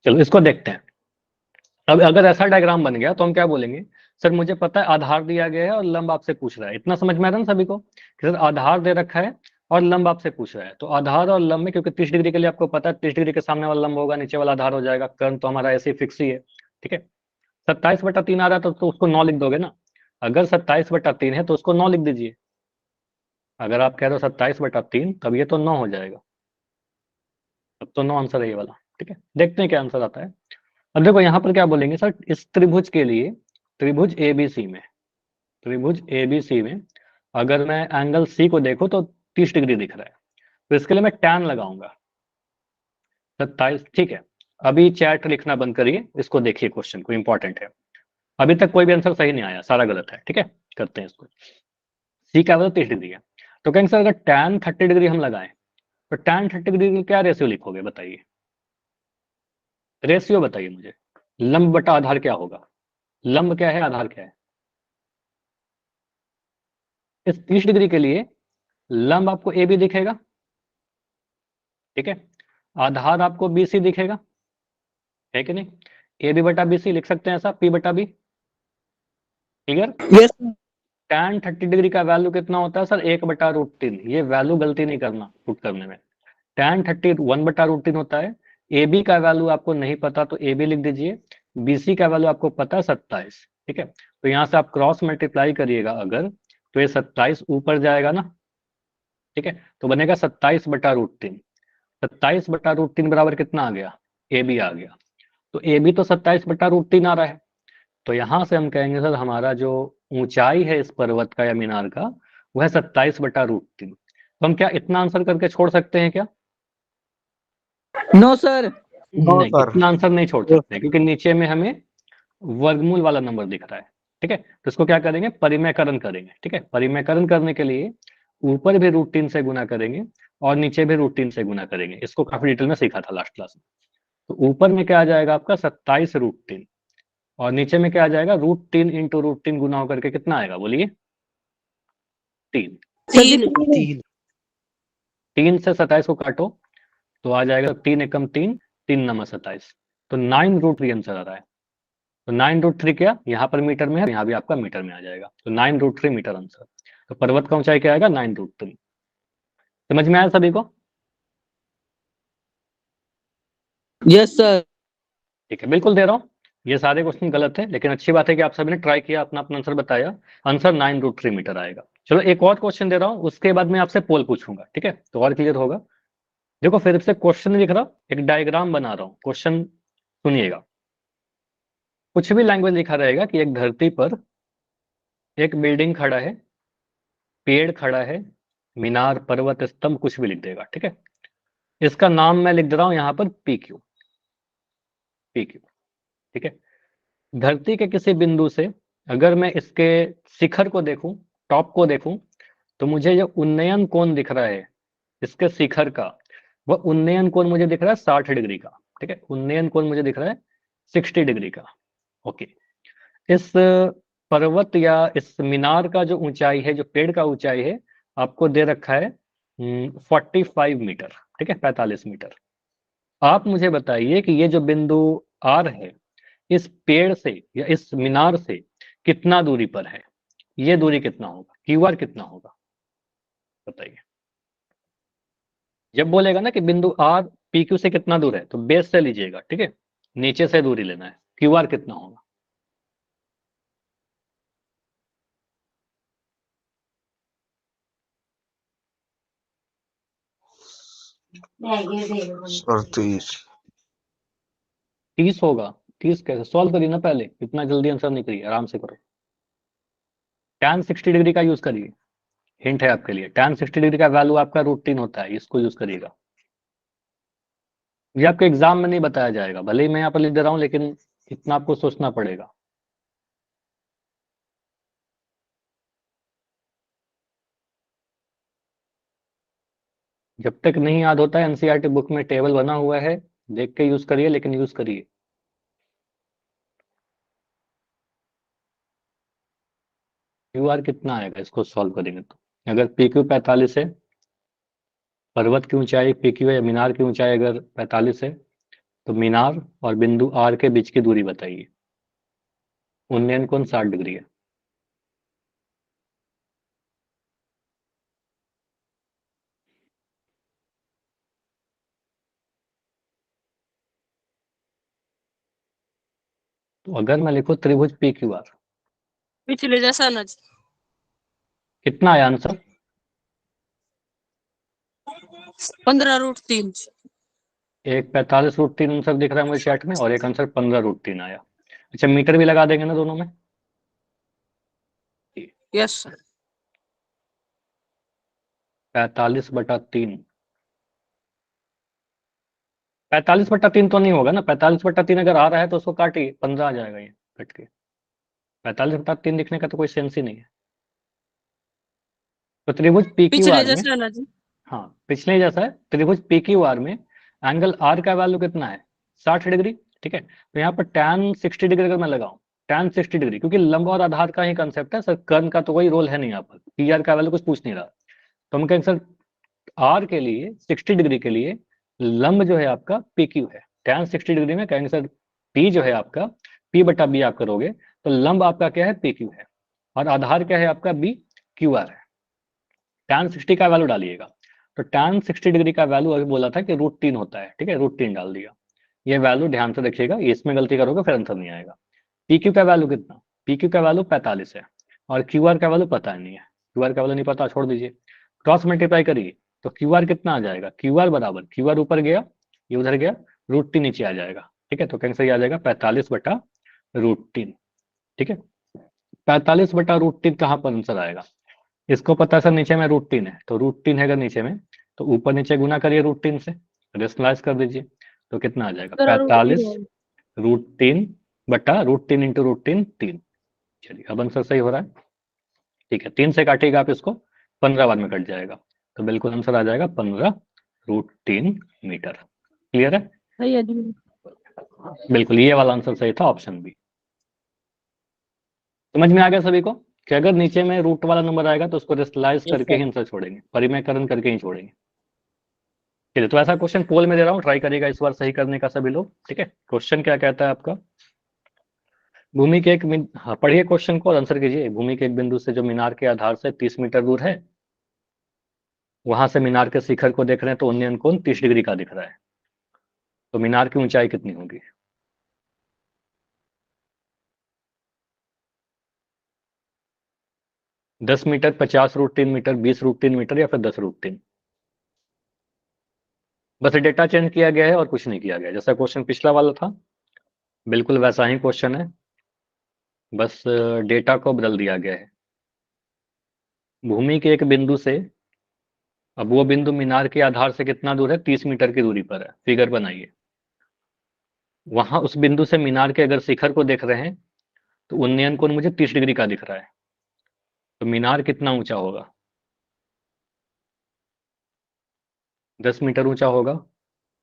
चलो इसको देखते हैं। अब अगर ऐसा डायग्राम बन गया तो हम क्या बोलेंगे? सर मुझे पता है आधार दिया गया है और लंब आपसे पूछ रहा है। इतना समझ में आ रहा है ना सभी को कि सर आधार दे रखा है और लंब आपसे पूछ रहा है। तो आधार और लंब में, क्योंकि 30 डिग्री के लिए आपको पता है 30 डिग्री के सामने वाला लंब होगा, नीचे वाला आधार हो जाएगा, कर्ण तो हमारा ऐसे ही फिक्स ही है। ठीक है, 27/3 आ रहा था तो उसको 9 लिख दोगे ना। अगर 27/3 है तो उसको 9 लिख दीजिए। अगर आप कह रहे हो 27/3 तब ये तो 9 हो जाएगा। तब तो 9 आंसर है ये वाला। ठीक है, देखते हैं क्या आंसर आता है। अब देखो यहाँ पर क्या बोलेंगे सर, इस त्रिभुज के लिए, त्रिभुज एबीसी में, त्रिभुज एबीसी में अगर मैं एंगल सी को देखो तो 30 डिग्री दिख रहा है, तो इसके लिए मैं टैन लगाऊंगा 27। ठीक है, अभी चैट लिखना बंद करिए, इसको देखिए, क्वेश्चन को, इंपॉर्टेंट है। अभी तक कोई भी आंसर सही नहीं आया, सारा गलत है। ठीक है, करते हैं इसको। सी क्या बता 30 डिग्री है, तो कहेंगे सर अगर टैन 30 डिग्री हम लगाएं तो टैन 30 डिग्री की क्या रेशियो लिखोगे बताइए? रेशियो बताइए मुझे। लंब बटा आधार क्या होगा? लंब क्या है, आधार क्या है? इस 30 डिग्री के लिए लंब आपको ए बी दिखेगा, ठीक है, आधार आपको बी सी दिखेगा, है कि नहीं? ए बी बटा बी सी लिख सकते हैं ऐसा, पी बटा B. Clear? Yes tan 30 degree का वैल्यू कितना होता है सर? 1/√3। ये वैल्यू गलती नहीं करना पुट करने में। टैन 30 1/√3 होता है। ए बी का वैल्यू आपको नहीं पता तो ए बी लिख दीजिए, बी सी का वैल्यू आपको पता है 27। ठीक है, तो यहाँ से आप क्रॉस मल्टीप्लाई करिएगा अगर, तो ये 27 ऊपर जाएगा ना। ठीक है, तो बनेगा 27/√3। 27/√3 बराबर कितना आ गया? ए बी आ गया। तो ए बी तो 27/√3 आ रहा है। तो यहां से हम कहेंगे सर हमारा जो ऊंचाई है इस पर्वत का या मीनार का, वो है 27/√3। तो हम क्या इतना आंसर करके छोड़ सकते हैं क्या? No sir. नो नहीं, सर। इतना आंसर नहीं छोड़ सकते क्योंकि नीचे में हमें वर्गमूल वाला नंबर दिख रहा है। ठीक है, तो इसको क्या करेंगे, परिमेयकरण करेंगे। ठीक है, परिमेयकरण करने के लिए ऊपर भी √3 से गुना करेंगे और नीचे भी √3 से गुना करेंगे। इसको काफी डिटेल में सीखा था लास्ट क्लास में। तो ऊपर में क्या आ जाएगा आपका 27√3, और नीचे में क्या आ जाएगा, √3 इंटू √3 गुना होकर के कितना आएगा बोलिए? 3। सर जी 3। 3। 3 से 27 को काटो तो आ जाएगा 3 एकम 3, 3×9 = 27। तो 9√3 आंसर आ रहा है। तो 9√3 क्या यहाँ पर मीटर में है, यहाँ भी आपका मीटर में आ जाएगा, तो 9√3 मीटर आंसर। तो पर्वत का ऊंचाई क्या आएगा? 9√3। समझ में आया सभी को? Yes sir. ठीक है, बिल्कुल दे रहा हूँ। ये सारे क्वेश्चन गलत है, लेकिन अच्छी बात है कि आप सभी ने ट्राई किया, अपना अपना आंसर बताया। आंसर 9√3 मीटर आएगा। चलो एक और क्वेश्चन दे रहा हूँ, उसके बाद मैं आपसे पोल पूछूंगा, ठीक है, तो और क्लियर होगा। देखो फिर से क्वेश्चन नहीं लिख रहा, एक डायग्राम बना रहा हूँ, क्वेश्चन सुनिएगा। कुछ भी लैंग्वेज लिखा रहेगा कि एक धरती पर एक बिल्डिंग खड़ा है, पेड़ खड़ा है, मीनार, पर्वत, स्तंभ, कुछ भी लिख देगा, ठीक है। इसका नाम मैं लिख दे रहा हूं यहां पर PQ। PQ, ठीक है। धरती के किसी बिंदु से अगर मैं इसके शिखर को देखूं, टॉप को देखूं, तो मुझे जो उन्नयन कोण दिख रहा है इसके शिखर का, वह उन्नयन कोण मुझे दिख रहा है 60 डिग्री का, ठीक है। उन्नयन कोण मुझे दिख रहा है 60 डिग्री का। ओके। इस पर्वत या इस मीनार का जो ऊंचाई है, जो पेड़ का ऊंचाई है, आपको दे रखा है 45 मीटर, ठीक है, 45 मीटर। आप मुझे बताइए कि ये जो बिंदु R है, इस पेड़ से या इस मीनार से कितना दूरी पर है? ये दूरी कितना होगा? QR कितना होगा? बताइए। जब बोलेगा ना कि बिंदु R PQ से कितना दूर है, तो बेस से लीजिएगा, ठीक है, नीचे से दूरी लेना है। QR कितना होगा? सर 30। 30 होगा? 30 कैसे? सॉल्व करिए ना पहले, इतना जल्दी आंसर नहीं करिए, आराम से करो। tan 60 डिग्री का यूज करिए, हिंट है आपके लिए। tan 60 डिग्री का वैल्यू आपका √3 होता है, इसको यूज करिएगा। ये आपके एग्जाम में नहीं बताया जाएगा, भले ही मैं यहाँ पर लिख दे रहा हूँ, लेकिन इतना आपको सोचना पड़ेगा। जब तक नहीं याद होता है, एनसीईआरटी बुक में टेबल बना हुआ है, देख के यूज करिए, लेकिन यूज करिए। QR कितना आएगा इसको सॉल्व करेंगे तो? अगर PQ 45 है, पर्वत की ऊंचाई PQ है, या मीनार की ऊंचाई अगर 45 है, तो मीनार और बिंदु R के बीच की दूरी बताइए। उन्नयन कोण 60 डिग्री है। तो अगर मैं लिखूं त्रिभुज PQR, पिछले जैसा ना जी। कितना आया आंसर? 15√3। एक 45√3 आंसर दिख रहा है मुझे चैट में, और एक आंसर 15√3 आया। अच्छा, मीटर भी लगा देंगे ना दोनों में? Yes sir. 45/3। 45/3 तो नहीं होगा ना? 45/3 अगर आ रहा है तो उसको काटिए, 15 आ जाएगा ये कट के। 45/3 लिखने का तो कोई सेंस ही नहीं है। तो त्रिभुज पिछले PQR में, जैसा ना जी। हाँ पिछले जैसा है, त्रिभुज PQR में एंगल R का वैल्यू कितना है? 60 डिग्री, ठीक है। तो यहाँ पर tan 60 डिग्री अगर मैं लगाऊं, tan 60 डिग्री, क्योंकि लंब और आधार का ही कंसेप्ट है सर, कर्ण का तो कोई रोल है नहीं यहाँ पर, PR का वैल्यू कुछ पूछ नहीं रहा। तो हम कहेंगे सर R के लिए 60 डिग्री के लिए लंब जो है आपका PQ है। tan 60 डिग्री में कहेंगे सर P जो है आपका, P/B आप करोगे तो लंब आपका क्या है? PQ है, और आधार क्या है आपका? QR है। tan 60 का वैल्यू डालिएगा, तो tan 60 डिग्री का वैल्यू अभी बोला था कि √3 होता है, ठीक है, √3 डाल दिया। ये वैल्यू ध्यान से रखिएगा, इसमें गलती करोगे फिर आंसर नहीं आएगा। PQ का वैल्यू कितना? PQ का वैल्यू 45 है, और QR का वैल्यू पता नहीं है। QR का वैल्यू नहीं पता, छोड़ दीजिए। क्रॉस मल्टीप्लाई करिए तो QR कितना आ जाएगा? QR बराबर, QR ऊपर गया, ये उधर गया, √3 नीचे आ जाएगा, ठीक है। तो कैंसर ये आ जाएगा 45/√3, ठीक है। 45/√3 कहाँ पर आंसर आएगा? इसको पता है सर नीचे में √3 है, तो √3 है अगर नीचे में, तो ऊपर नीचे गुना करिए √3 से, रेशनलाइज कर दीजिए, तो कितना आ जाएगा? 45√3 इंटू √3, 3। चलिए अब आंसर सही हो रहा है, ठीक है। 3 से काटिएगा आप इसको, 15 बार में कट जाएगा, तो बिल्कुल आंसर आ जाएगा 15√3 मीटर। क्लियर है? सही है जी। बिल्कुल, ये वाला आंसर सही था, ऑप्शन बी। समझ में आ गया सभी को कि अगर नीचे में रूट वाला नंबर आएगा तो उसको रेशनलाइज यस करके ही सर। आंसर छोड़ेंगे, परिमेयकरण करके ही छोड़ेंगे। चलिए, तो ऐसा क्वेश्चन पोल में दे रहा हूँ, ट्राई करिएगा इस बार सही करने का सभी लोग, ठीक है। क्वेश्चन क्या कहता है आपका? भूमि के हाँ पढ़िए क्वेश्चन को और आंसर कीजिए। भूमि के एक बिंदु से जो मीनार के आधार से 30 मीटर दूर है, वहां से मीनार के शिखर को देख रहे हैं तो उन्नयन कोण 30 डिग्री का दिख रहा है। तो मीनार की ऊंचाई कितनी होगी? दस मीटर, 50√3 मीटर, 20√3 मीटर या फिर 10√3? बस डेटा चेंज किया गया है और कुछ नहीं किया गया, जैसा क्वेश्चन पिछला वाला था बिल्कुल वैसा ही क्वेश्चन है, बस डेटा को बदल दिया गया है। भूमि के एक बिंदु से, अब वो बिंदु मीनार के आधार से कितना दूर है? 30 मीटर की दूरी पर है, फिगर बनाइए। वहां उस बिंदु से मीनार के अगर शिखर को देख रहे हैं तो उन्नयन कोण मुझे 30 डिग्री का दिख रहा है, तो मीनार कितना ऊंचा होगा? 10 मीटर ऊंचा होगा,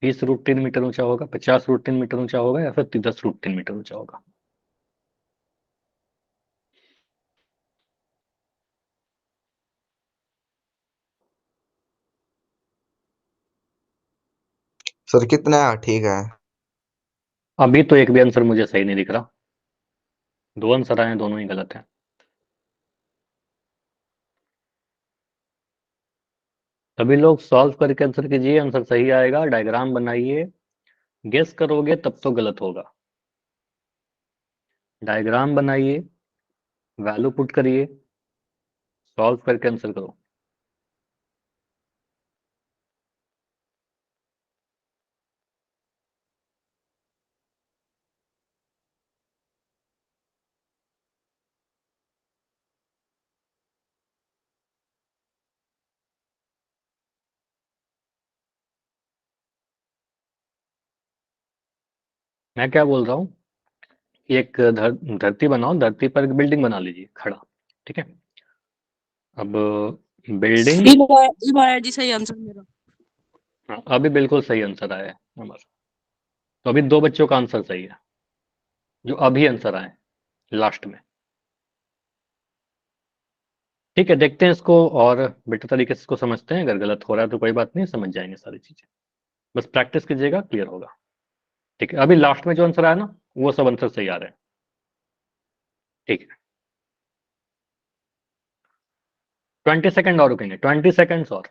20√3 मीटर ऊंचा होगा, 50√3 मीटर ऊंचा होगा या फिर 10√3 मीटर ऊंचा होगा? सर कितना ठीक है? अभी तो एक भी आंसर मुझे सही नहीं दिख रहा, दो आंसर आए हैं, दोनों ही गलत हैं। सभी लोग सॉल्व करके आंसर कीजिए, आंसर सही आएगा। डायग्राम बनाइए, गेस करोगे तब तो गलत होगा। डायग्राम बनाइए, वैल्यू पुट करिए, सॉल्व करके आंसर करो। मैं क्या बोल रहा हूँ, एक धरती बनाओ, धरती पर एक बिल्डिंग बना लीजिए खड़ा, ठीक है। अब बिल्डिंग, इस बार जी सही आंसर मेरा। हाँ, अभी बिल्कुल सही आंसर आया है हमारा। तो अभी दो बच्चों का आंसर सही है जो अभी आंसर आए लास्ट में। ठीक है, देखते हैं इसको और बेटर तरीके से इसको समझते हैं। अगर गलत हो रहा है तो कोई बात नहीं, समझ जाएंगे सारी चीजें। बस प्रैक्टिस कीजिएगा, क्लियर होगा। ठीक है, अभी लास्ट में जो आंसर आया ना, वो सब आंसर सही आ रहे हैं। ठीक है, 20 सेकंड और रुकेंगे, 20 सेकंड्स और।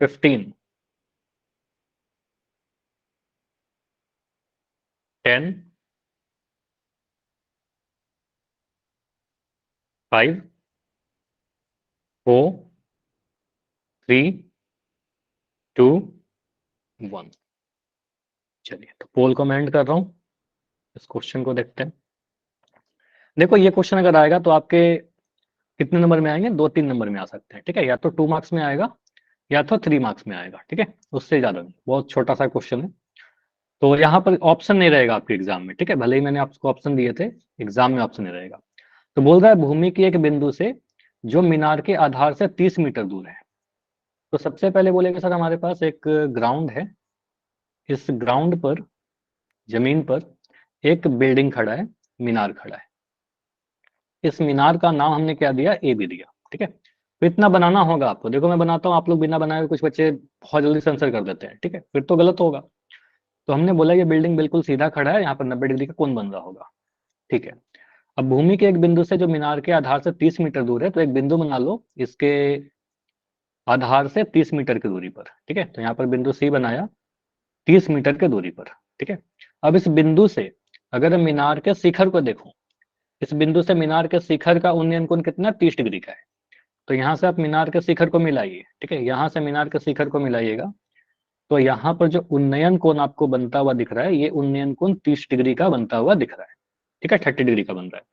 15, 10, 5, 4, 3, 2, 1। चलिए, तो पोल को मैं एंड कर रहा हूँ, इस क्वेश्चन को देखते हैं। देखो, ये क्वेश्चन अगर आएगा तो आपके कितने नंबर में आएंगे? 2-3 नंबर में आ सकते हैं, ठीक है। या तो 2 मार्क्स में आएगा या तो 3 मार्क्स में आएगा, ठीक है, उससे ज्यादा नहीं। बहुत छोटा सा क्वेश्चन है, तो यहाँ पर ऑप्शन नहीं रहेगा आपके एग्जाम में, ठीक है। भले ही मैंने आपको ऑप्शन दिए थे, एग्जाम में ऑप्शन नहीं रहेगा। तो बोल रहा है भूमि की एक बिंदु से जो मीनार के आधार से 30 मीटर दूर है। तो सबसे पहले बोलेंगे सर हमारे पास एक ग्राउंड है, इस ग्राउंड पर, जमीन पर एक बिल्डिंग खड़ा है, मीनार खड़ा है। इस मीनार का नाम हमने क्या दिया? ए बी दिया, ठीक है। तो इतना बनाना होगा आपको। देखो मैं बनाता हूँ, आप लोग बिना बनाए हुए कुछ बच्चे बहुत जल्दी से आंसर कर देते हैं, ठीक है, फिर तो गलत होगा। तो हमने बोला ये बिल्डिंग बिल्कुल सीधा खड़ा है, यहाँ पर 90 डिग्री का कोण बन रहा होगा, ठीक है। अब भूमि के एक बिंदु से जो मीनार के आधार से 30 मीटर दूर है, तो एक बिंदु बना लो इसके आधार से 30 मीटर की दूरी पर, ठीक है। तो यहाँ पर बिंदु सी बनाया 30 मीटर की दूरी पर, ठीक है। अब इस बिंदु से अगर मीनार के शिखर को देखो, इस बिंदु से मीनार के शिखर का उन्नयन कोण कितना? 30 डिग्री का है। तो यहाँ से आप मीनार के शिखर को मिलाइए, ठीक है, यहाँ से मीनार के शिखर को मिलाइएगा, तो यहाँ पर जो उन्नयन कोण आपको बनता हुआ दिख रहा है, ये उन्नयन कोण 30 डिग्री का बनता हुआ दिख रहा है, ठीक है, 30 डिग्री का बन रहा है।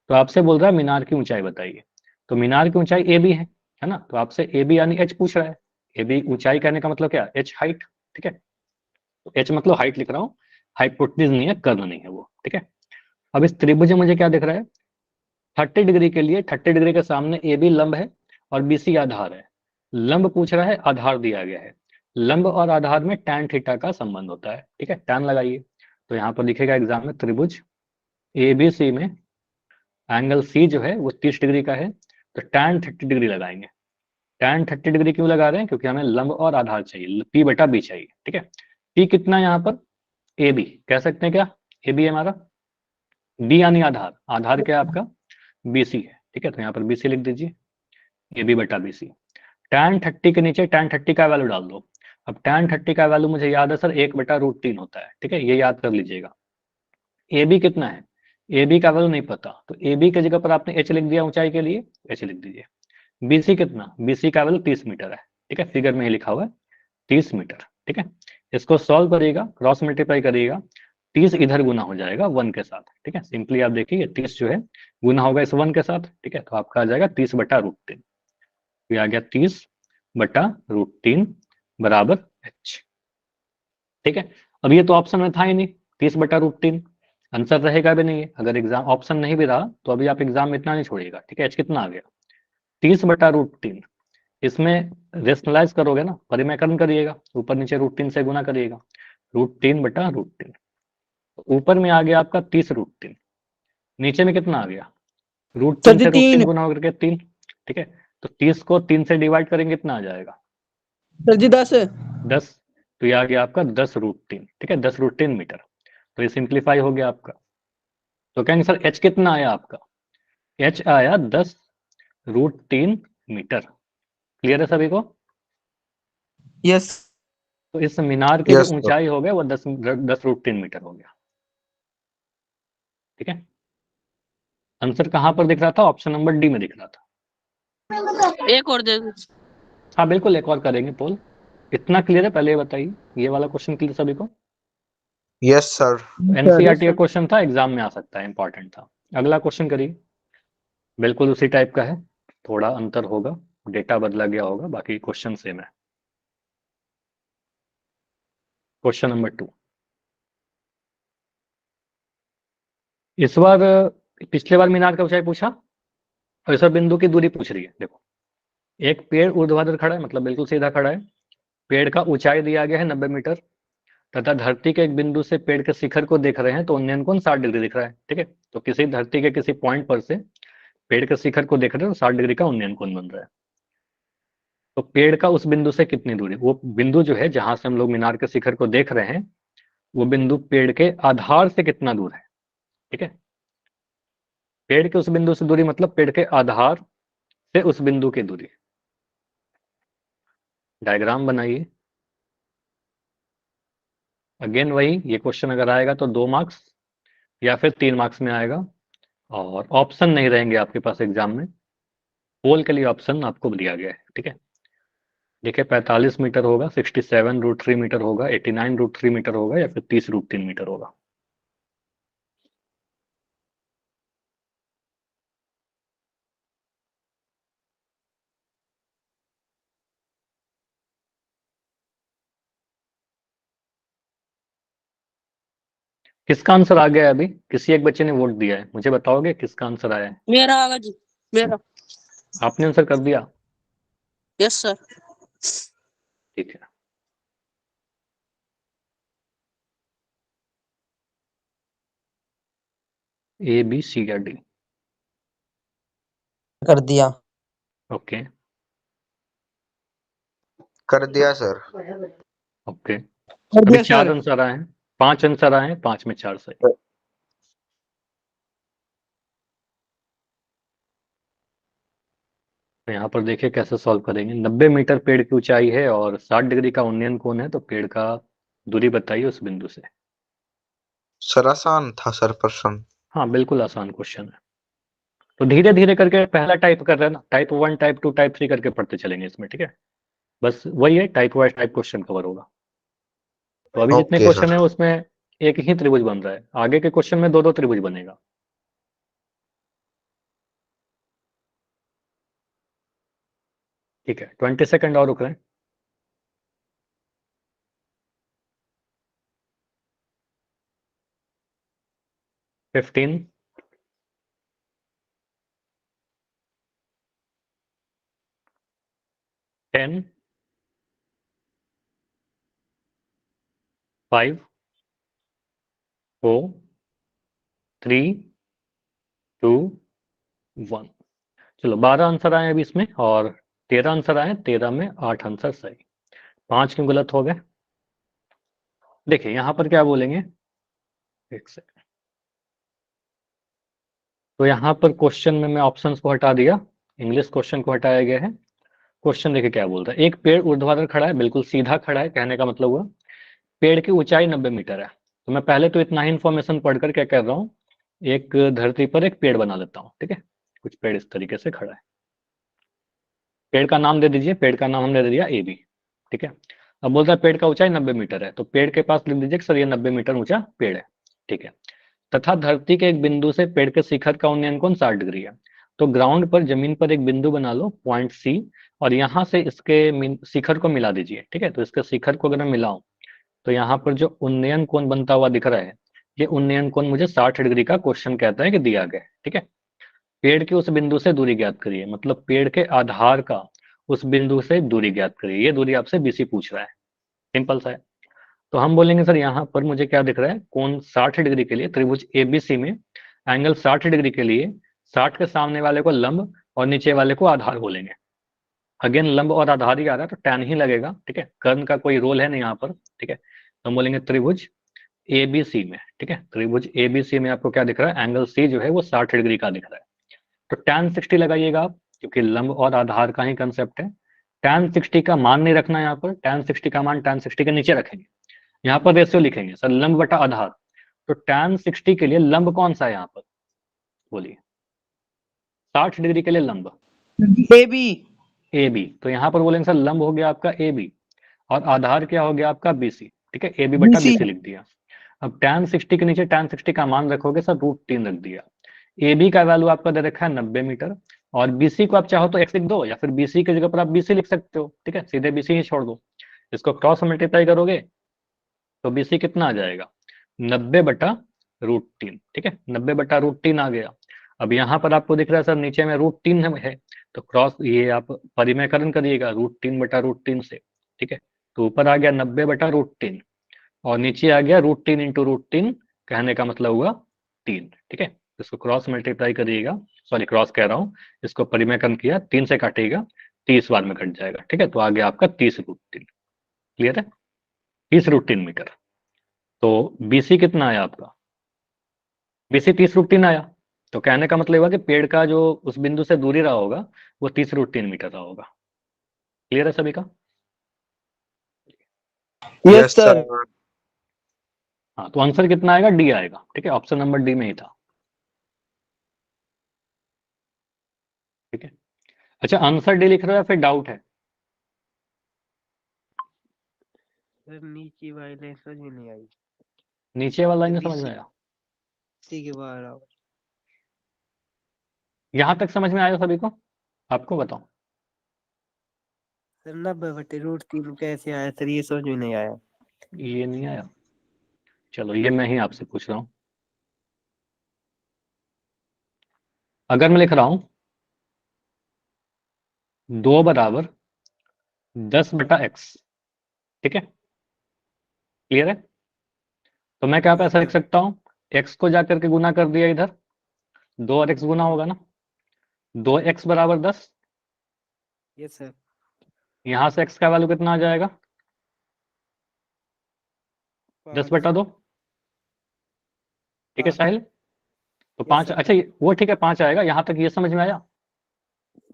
तो आपसे बोल रहा है मीनार की ऊंचाई बताइए। तो मीनार की ऊंचाई ए बी है ना, तो आपसे ए बी यानी एच पूछ रहा है। ए बी ऊंचाई कहने का मतलब क्या? एच हाइट, ठीक है। तो एच मतलब हाइट लिख रहा हूँ, हाइपोटेन्यूज नहीं है, कर्व नहीं है वो, ठीक है। अब इस त्रिभुज में मुझे क्या दिख रहा है? 30 डिग्री के लिए 30 डिग्री के सामने ए बी लंब है और बी सी आधार है। लंब पूछ रहा है, आधार दिया गया है। लंब और आधार में tan थीटा का संबंध होता है, ठीक है, tan लगाइए। तो यहाँ पर लिखेगा एग्जाम में, त्रिभुज ए बी सी में एंगल सी जो है वो 30 डिग्री का है, तो tan 30 डिग्री लगाएंगे। tan 30 डिग्री क्यों लगा रहे हैं? क्योंकि हमें लंब और आधार चाहिए, पी बटा बी चाहिए, ठीक है। पी कितना है यहाँ पर? ए बी कह सकते हैं क्या? ए बी हमारा, बी यानी आधार, आधार क्या है आपका? बी सी है, ठीक है। तो यहाँ पर बी सी लिख दीजिए, ए बी बटा बी सी। tan 30 के नीचे tan 30 का वैल्यू डाल दो। अब tan 30 का वैल्यू मुझे याद है सर 1/√3 होता है, ठीक है, ये याद कर लीजिएगा। ए बी कितना है, ए बी का वैल्यू नहीं पता, तो ए बी की जगह पर आपने एच लिख दिया ऊंचाई के लिए, एच लिख दीजिए। बीसी कितना, बीसी का वैल्यू 30 मीटर है, ठीक है, फिगर में ही लिखा हुआ है 30 मीटर, ठीक है। इसको सॉल्व करिएगा, क्रॉस मल्टीप्लाई करिएगा, 30 इधर गुना हो जाएगा 1 के साथ, ठीक है। सिंपली आप देखिए 30 जो है गुना होगा इस 1 के साथ, ठीक है, तो आपका आ जाएगा 30/√3। ये आ गया 30/√3 बराबर h, ठीक है। अब ये तो ऑप्शन में था ही नहीं, 30/√3 आंसर रहेगा भी नहीं है। अगर एग्जाम ऑप्शन नहीं भी रहा तो अभी आप एग्जाम में इतना नहीं छोड़िएगा, ठीक है। h कितना आ गया 30/√3। इसमें रेशनलाइज करोगे ना, परिमेयकरण करिएगा, ऊपर नीचे √3 से गुना करिएगा, √3/√3। ऊपर में आ गया आपका 30√3, नीचे में कितना आ गया रूट सर तीन जी से √3 3। गुना करके 3, ठीक है। तो 30 को 3 से डिवाइड करेंगे कितना आ जाएगा सर जी 10। 10, तो ये आ गया आपका 10√3, ठीक है, 10√3 मीटर। तो ये सिंप्लीफाई हो गया आपका। तो कहेंगे सर एच कितना आया आपका, एच आया 10√3 मीटर। क्लियर है सभी को। यस। तो इस मीनार की जो यस सर। ऊंचाई हो गया वो 10√3 मीटर हो गया, ठीक है। आंसर कहां पर दिख रहा था, ऑप्शन नंबर डी में दिख रहा था। एक और दे दो। हाँ बिल्कुल, एक और करेंगे पोल। इतना क्लियर है, पहले ये बताइए, ये वाला क्वेश्चन क्लियर सभी को। Yes sir. एनसीईआरटी का क्वेश्चन था, एग्जाम में आ सकता है, इंपॉर्टेंट था। अगला क्वेश्चन करिए, बिल्कुल उसी टाइप का है, थोड़ा अंतर होगा, डेटा बदला गया होगा, बाकी क्वेश्चन सेम है। Question number 2। इस बार पिछले बार मीनार का ऊंचाई पूछा और इस बार बिंदु की दूरी पूछ रही है। देखो एक पेड़ ऊर्ध्वाधर खड़ा है, मतलब बिल्कुल सीधा खड़ा है, पेड़ का ऊंचाई दिया गया है 90 मीटर, तथा धरती के एक बिंदु से पेड़ के शिखर को देख रहे हैं तो उन्नयन कोण 60 डिग्री दिख रहा है, ठीक है। तो किसी धरती के किसी पॉइंट पर से पेड़ के शिखर को देख रहे हैं तो 60 डिग्री का उन्नयन कोण बन रहा है। तो पेड़ का उस बिंदु से कितनी दूरी, वो बिंदु जो है जहां से हम लोग मीनार के शिखर को देख रहे हैं, वो बिंदु पेड़ के आधार से कितना दूर है, ठीक है। पेड़ के उस बिंदु से दूरी मतलब पेड़ के आधार से उस बिंदु की दूरी। डायग्राम बनाइए। अगेन वही, ये क्वेश्चन अगर आएगा तो 2 मार्क्स या फिर 3 मार्क्स में आएगा, और ऑप्शन नहीं रहेंगे आपके पास एग्जाम में। पोल के लिए ऑप्शन आपको दिया गया है, ठीक है। देखिए 45 मीटर होगा, 67√3 मीटर होगा, 89√3 मीटर होगा, या फिर 30√3 मीटर होगा। किसका आंसर आ गया है अभी, किसी एक बच्चे ने वोट दिया है, मुझे बताओगे किसका आंसर आया है। मेरा आगा जी, मेरा। आपने आंसर कर दिया, यस सर। ठीक है। ए बी सी या डी, कर दिया। ओके कर दिया सर। ओके। कर अभी दिया 4 सर। आंसर आए हैं, 5 आंसर आए हैं, 5 में 4 सही। तो यहाँ पर देखिए कैसे सॉल्व करेंगे। 90 मीटर पेड़ की ऊंचाई है और 60 डिग्री का उन्नयन कोण है, तो पेड़ का दूरी बताइए उस बिंदु से। सर आसान था सर प्रश्न। हाँ बिल्कुल आसान क्वेश्चन है। तो धीरे धीरे करके पहला टाइप कर रहे हैं ना, टाइप 1 टाइप 2 टाइप 3 करके पढ़ते चलेंगे इसमें, ठीक है। बस वही है, type wise type question cover होगा। तो अभी जितने ओके क्वेश्चन सर। है उसमें एक ही त्रिभुज बन रहा है, आगे के क्वेश्चन में 2 2 त्रिभुज बनेगा। ठीक है, 20 सेकंड और रुक रहे हैं। 15, 10, 5, 4, 3, 2, 1। चलो 12 आंसर आए अभी इसमें, और 13 आंसर आए, 13 में 8 आंसर सही, 5 क्यों गलत हो गए। देखिए यहाँ पर क्या बोलेंगे, एक सेकंड। तो यहाँ पर क्वेश्चन में मैं ऑप्शंस को हटा दिया, इंग्लिश क्वेश्चन को हटाया गया है, क्वेश्चन देखिए क्या बोल रहा है, एक पेड़ ऊर्ध्वाधर खड़ा है, बिल्कुल सीधा खड़ा है, कहने का मतलब हुआ पेड़ की ऊंचाई 90 मीटर है। तो मैं पहले तो इतना ही इन्फॉर्मेशन पढ़कर क्या कर रहा हूँ, एक धरती पर एक पेड़ बना लेता हूँ, ठीक है। कुछ पेड़ इस तरीके से खड़ा है, पेड़ का नाम दे दीजिए, पेड़ का नाम हमने दे दिया AB, ठीक है। अब बोलता है पेड़ का ऊंचाई 90 मीटर है, तो पेड़ के पास लिख दीजिए कि सर ये 90 मीटर ऊंचा पेड़ है, ठीक है। तथा धरती के एक बिंदु से पेड़ के शिखर का उन्नयन कोण 60 डिग्री है। तो ग्राउंड पर जमीन पर एक बिंदु बना लो पॉइंट C, और यहाँ से इसके शिखर को मिला दीजिए, ठीक है। तो इसके शिखर को अगर मैं मिलाऊं तो यहाँ पर जो उन्नयन कोण बनता हुआ दिख रहा है, ये उन्नयन कोण मुझे 60 डिग्री का क्वेश्चन कहता है कि दिया गया है, ठीक है। पेड़ की उस बिंदु से दूरी ज्ञात करिए, मतलब पेड़ के आधार का उस बिंदु से दूरी ज्ञात करिए, ये दूरी आपसे BC पूछ रहा है, सिंपल सा है। तो हम बोलेंगे सर यहाँ पर मुझे क्या दिख रहा है, कोण 60 डिग्री के लिए त्रिभुज ABC में एंगल 60 डिग्री के लिए 60 के सामने वाले को लंब और नीचे वाले को आधार बोलेंगे। अगेन लंब और आधार ही आ रहा है तो टैन ही लगेगा, ठीक है, कर्ण का कोई रोल है नहीं यहाँ पर, ठीक है। तो हम बोलेंगे त्रिभुज ABC में, ठीक है, त्रिभुज ABC में आपको क्या दिख रहा है, एंगल C जो है वो 60 डिग्री का दिख रहा है। तो tan 60 लगाइएगा आप, क्योंकि लंब और आधार का ही कंसेप्ट है। tan 60 का मान नहीं रखना यहाँ पर, tan 60 का मान tan 60 के नीचे रखेंगे, यहाँ पर रेशियो लिखेंगे सर लंब बटा आधार। तो tan 60 के लिए लंब कौन सा है यहाँ पर, बोलिए, 60 डिग्री के लिए लंब AB। AB। तो यहाँ पर बोलेंगे सर लंब हो गया आपका AB, और आधार क्या हो गया आपका BC, ठीक है, AB बटा BC। BC लिख दिया। अब tan 60 के नीचे tan 60 का मान रखोगे सर √3 रख दिया। AB का वैल्यू आपका दे रखा है 90 मीटर, और BC को आप चाहो तो x लिख दो, या फिर BC की जगह पर आप BC लिख सकते हो, ठीक है, सीधे BC ही छोड़ दो। इसको क्रॉस मल्टीप्लाई करोगे तो BC कितना आ जाएगा, 90 बटा √3, ठीक है, 90 बटा √3 आ गया। अब यहाँ पर आपको दिख रहा है सर नीचे में √3 है, तो क्रॉस ये आप परिमेयकरण करिएगा √3 बटा √3 से, ठीक है। तो ऊपर आ गया 90 बटा √3, और नीचे आ गया √3 इंटू √3, कहने का मतलब हुआ 3, ठीक है। इसको क्रॉस मल्टीप्लाई करिएगा, सॉरी क्रॉस कह रहा हूँ, इसको परिमेयकरण किया 3 से काटिएगा, 30 बार में कट जाएगा, ठीक है। तो आ गया आपका 30√3, क्लियर है, 30√3 मीटर। तो BC कितना आया आपका, BC 30√3 आया। तो कहने का मतलब हुआ कि पेड़ का जो उस बिंदु से दूरी रहा होगा वो 30√3 मीटर रहा होगा। क्लियर है सभी का? Yes yes sir. सर। हाँ, तो आंसर कितना आएगा, D आएगा, ठीक है, ऑप्शन नंबर D में ही था, ठीक है। अच्छा, आंसर D लिख रहे हो या फिर डाउट है? सर नीचे वाली लाइन समझ में नहीं आई। नीचे वाला लाइन समझ में आया? सी के बाहर आओ। यहां तक समझ में आया सभी को? आपको बताओ। सर 90/√3 कैसे आया सर, ये समझ में नहीं आया। ये नहीं आया, चलो ये मैं ही आपसे पूछ रहा हूं। अगर मैं लिख रहा हूं 2 बराबर 10 बटा x, ठीक है, क्लियर है। तो मैं क्या यस ऐसा लिख सर। सकता हूं, x को जाकर के गुना कर दिया इधर, 2 और x गुना होगा ना, 2x बराबर 10, यस सर। यहां से x का वैल्यू कितना आ जाएगा, 10 5 बटा 2, ठीक है 5। साहिल। तो यस 5, सर। अच्छा वो ठीक है 5 आएगा, यहां तक ये समझ में आया।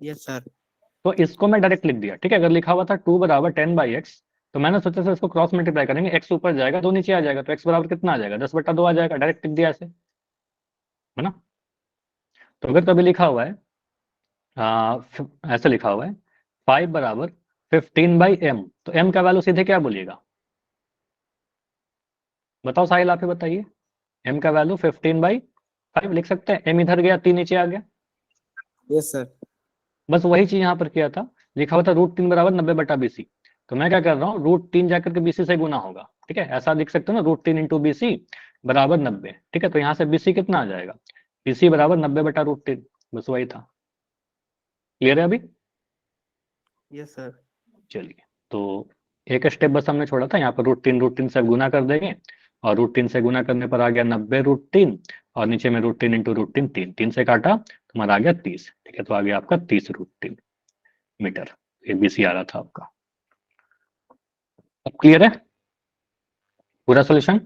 Yes sir. तो इसको मैं डायरेक्ट लिख दिया, ठीक है। अगर लिखा हुआ था 2 बराबर 10/x, तो मैंने सोचा सर इसको क्रॉस मल्टीप्लाई करेंगे, x ऊपर जाएगा 2 नीचे आ जाएगा, तो x बराबर कितना आ जाएगा, 10 बटा 2 आ जाएगा, डायरेक्ट लिख दिया ऐसे, है ना। तो अगर कभी लिखा हुआ है ऐसे लिखा हुआ है 5 बराबर 15/m, तो m का वैल्यू सीधे क्या बोलिएगा, बताओ साहिल आप ही बताइए। m का वैल्यू 15/5 लिख सकते हैं, m इधर गया 3 नीचे आ गया, यस सर। बस वही चीज यहाँ पर किया था, लिखा हुआ था √3 बराबर 90/BC, तो मैं क्या कर रहा हूँ √3 जाकर के BC से गुना होगा, ठीक है, ऐसा लिख सकते हो ना, √3 इंटू BC बराबर 90, ठीक है। तो यहाँ से BC कितना आ जाएगा, BC बराबर 90/√3, बस वही था, क्लियर है अभी? Yes sir. चलिए, तो एक स्टेप बस हमने छोड़ा था, यहाँ पर √3 से गुना कर देंगे, और √3 से गुना करने पर आ गया 90√3, और नीचे में √3 इंटू √3 3 से काटा तो हमारा आ गया 30, ठीक है। तो आ गया आपका 30√3 मीटर, ये BC आ रहा था आपका। अब क्लियर है पूरा सोल्यूशन?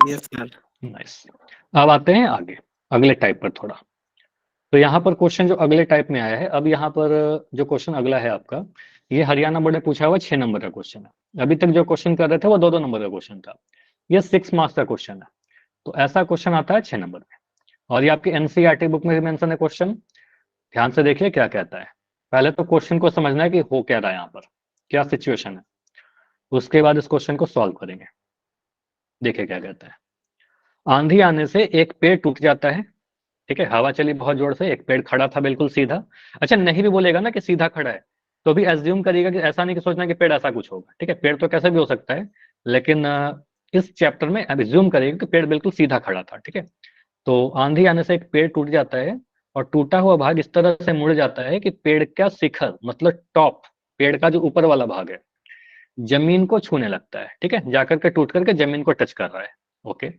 Yes sir. नाइस। अब आते हैं आगे अगले टाइप पर थोड़ा। तो यहाँ पर क्वेश्चन जो अगले टाइप में आया है, अब यहाँ पर जो क्वेश्चन अगला है आपका, ये हरियाणा बोर्ड ने पूछा हुआ 6 नंबर का क्वेश्चन है। अभी तक जो क्वेश्चन कर रहे थे वो 2-2 नंबर का क्वेश्चन था, ये 6 मार्क्स का क्वेश्चन है। तो ऐसा क्वेश्चन आता है 6 नंबर में, और ये आपकी एनसीईआरटी बुक में भी मेंशन है क्वेश्चन। ध्यान से देखिए क्या कहता है। पहले तो क्वेश्चन को समझना है कि हो क्या रहा है यहाँ पर, क्या सिचुएशन है, उसके बाद इस क्वेश्चन को सॉल्व करेंगे। देखिए क्या कहता है। आंधी आने से एक पेड़ टूट जाता है, ठीक है, हवा चली बहुत जोर से, एक पेड़ खड़ा था बिल्कुल सीधा। अच्छा, नहीं भी बोलेगा ना कि सीधा खड़ा है, तो भी एज्यूम करिएगा कि ऐसा नहीं कि सोचना कि पेड़ ऐसा कुछ होगा, ठीक है, पेड़ तो कैसे भी हो सकता है, लेकिन इस चैप्टर में अब एज्यूम करिएगा कि पेड़ बिल्कुल सीधा खड़ा था, ठीक है। तो आंधी आने से एक पेड़ टूट जाता है, और टूटा हुआ भाग इस तरह से मुड़ जाता है कि पेड़ का शिखर मतलब टॉप, पेड़ का जो ऊपर वाला भाग है, जमीन को छूने लगता है, ठीक है, जाकर के टूट करके जमीन को टच कर रहा है। ओके,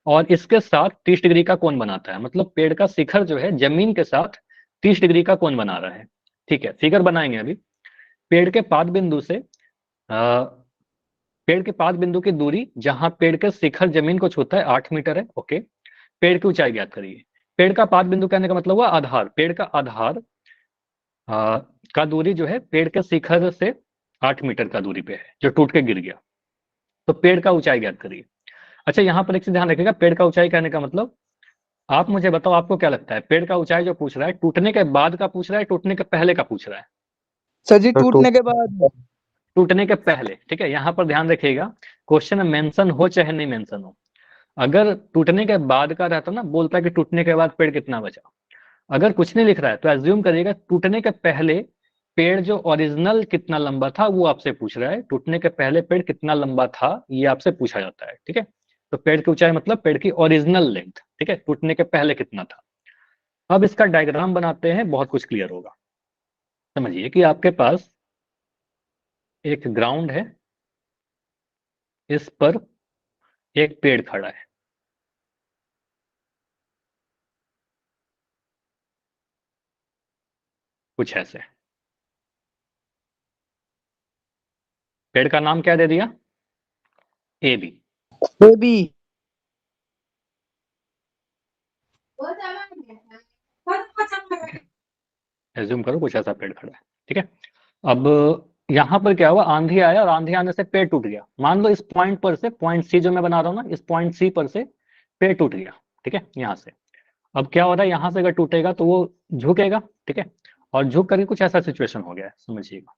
और इसके साथ 30 डिग्री का कोण बनाता है, मतलब पेड़ का शिखर जो है जमीन के साथ 30 डिग्री का कोण बना रहा है, ठीक है। फिगर बनाएंगे अभी। पेड़ के पाद बिंदु से पेड़ के पाद बिंदु की दूरी जहां पेड़ का शिखर जमीन को छूता है 8 मीटर है। ओके, पेड़ की ऊंचाई ज्ञात करिए। पेड़ का पाद बिंदु कहने का मतलब हुआ आधार, पेड़ का आधार का दूरी जो है पेड़ के शिखर से 8 मीटर का दूरी पे है, जो टूट के गिर गया। तो पेड़ का ऊंचाई ज्ञात करिए। अच्छा, यहाँ पर एक चीज ध्यान रखिएगा, पेड़ का ऊंचाई कहने का मतलब, आप मुझे बताओ आपको क्या लगता है, पेड़ का ऊंचाई जो पूछ रहा है टूटने के बाद का पूछ रहा है, टूटने के पहले का पूछ रहा है? सर जी तो टूटने के बाद। टूटने के पहले, ठीक है। यहाँ पर ध्यान रखिएगा, क्वेश्चन में मेंशन हो चाहे नहीं मेंशन हो, अगर टूटने के बाद का रहता ना, बोलता है कि टूटने के बाद पेड़ कितना बचा। अगर कुछ नहीं लिख रहा है तो एज्यूम करिएगा टूटने के पहले पेड़ जो ओरिजिनल कितना लंबा था वो आपसे पूछ रहा है। टूटने के पहले पेड़ कितना लंबा था ये आपसे पूछा जाता है, ठीक है। तो पेड़ की ऊंचाई मतलब पेड़ की ओरिजिनल लेंथ, ठीक है, टूटने के पहले कितना था। अब इसका डायग्राम बनाते हैं, बहुत कुछ क्लियर होगा। समझिए कि आपके पास एक ग्राउंड है, इस पर एक पेड़ खड़ा है, कुछ ऐसे। पेड़ का नाम क्या दे दिया? A B. बेबी। एज्यूम करो कुछ ऐसा पेड़ खड़ा है, ठीक है। अब यहां पर क्या हुआ, आंधी आया और आंधी आने से पेड़ टूट गया। मान लो इस पॉइंट पर से, पॉइंट सी जो मैं बना रहा हूं ना, इस पॉइंट सी पर से पेड़ टूट गया, ठीक है, यहां से। अब क्या हो रहा है, यहां से अगर टूटेगा तो वो झुकेगा, ठीक है, और झुक करके कुछ ऐसा सिचुएशन हो गया है, समझिएगा।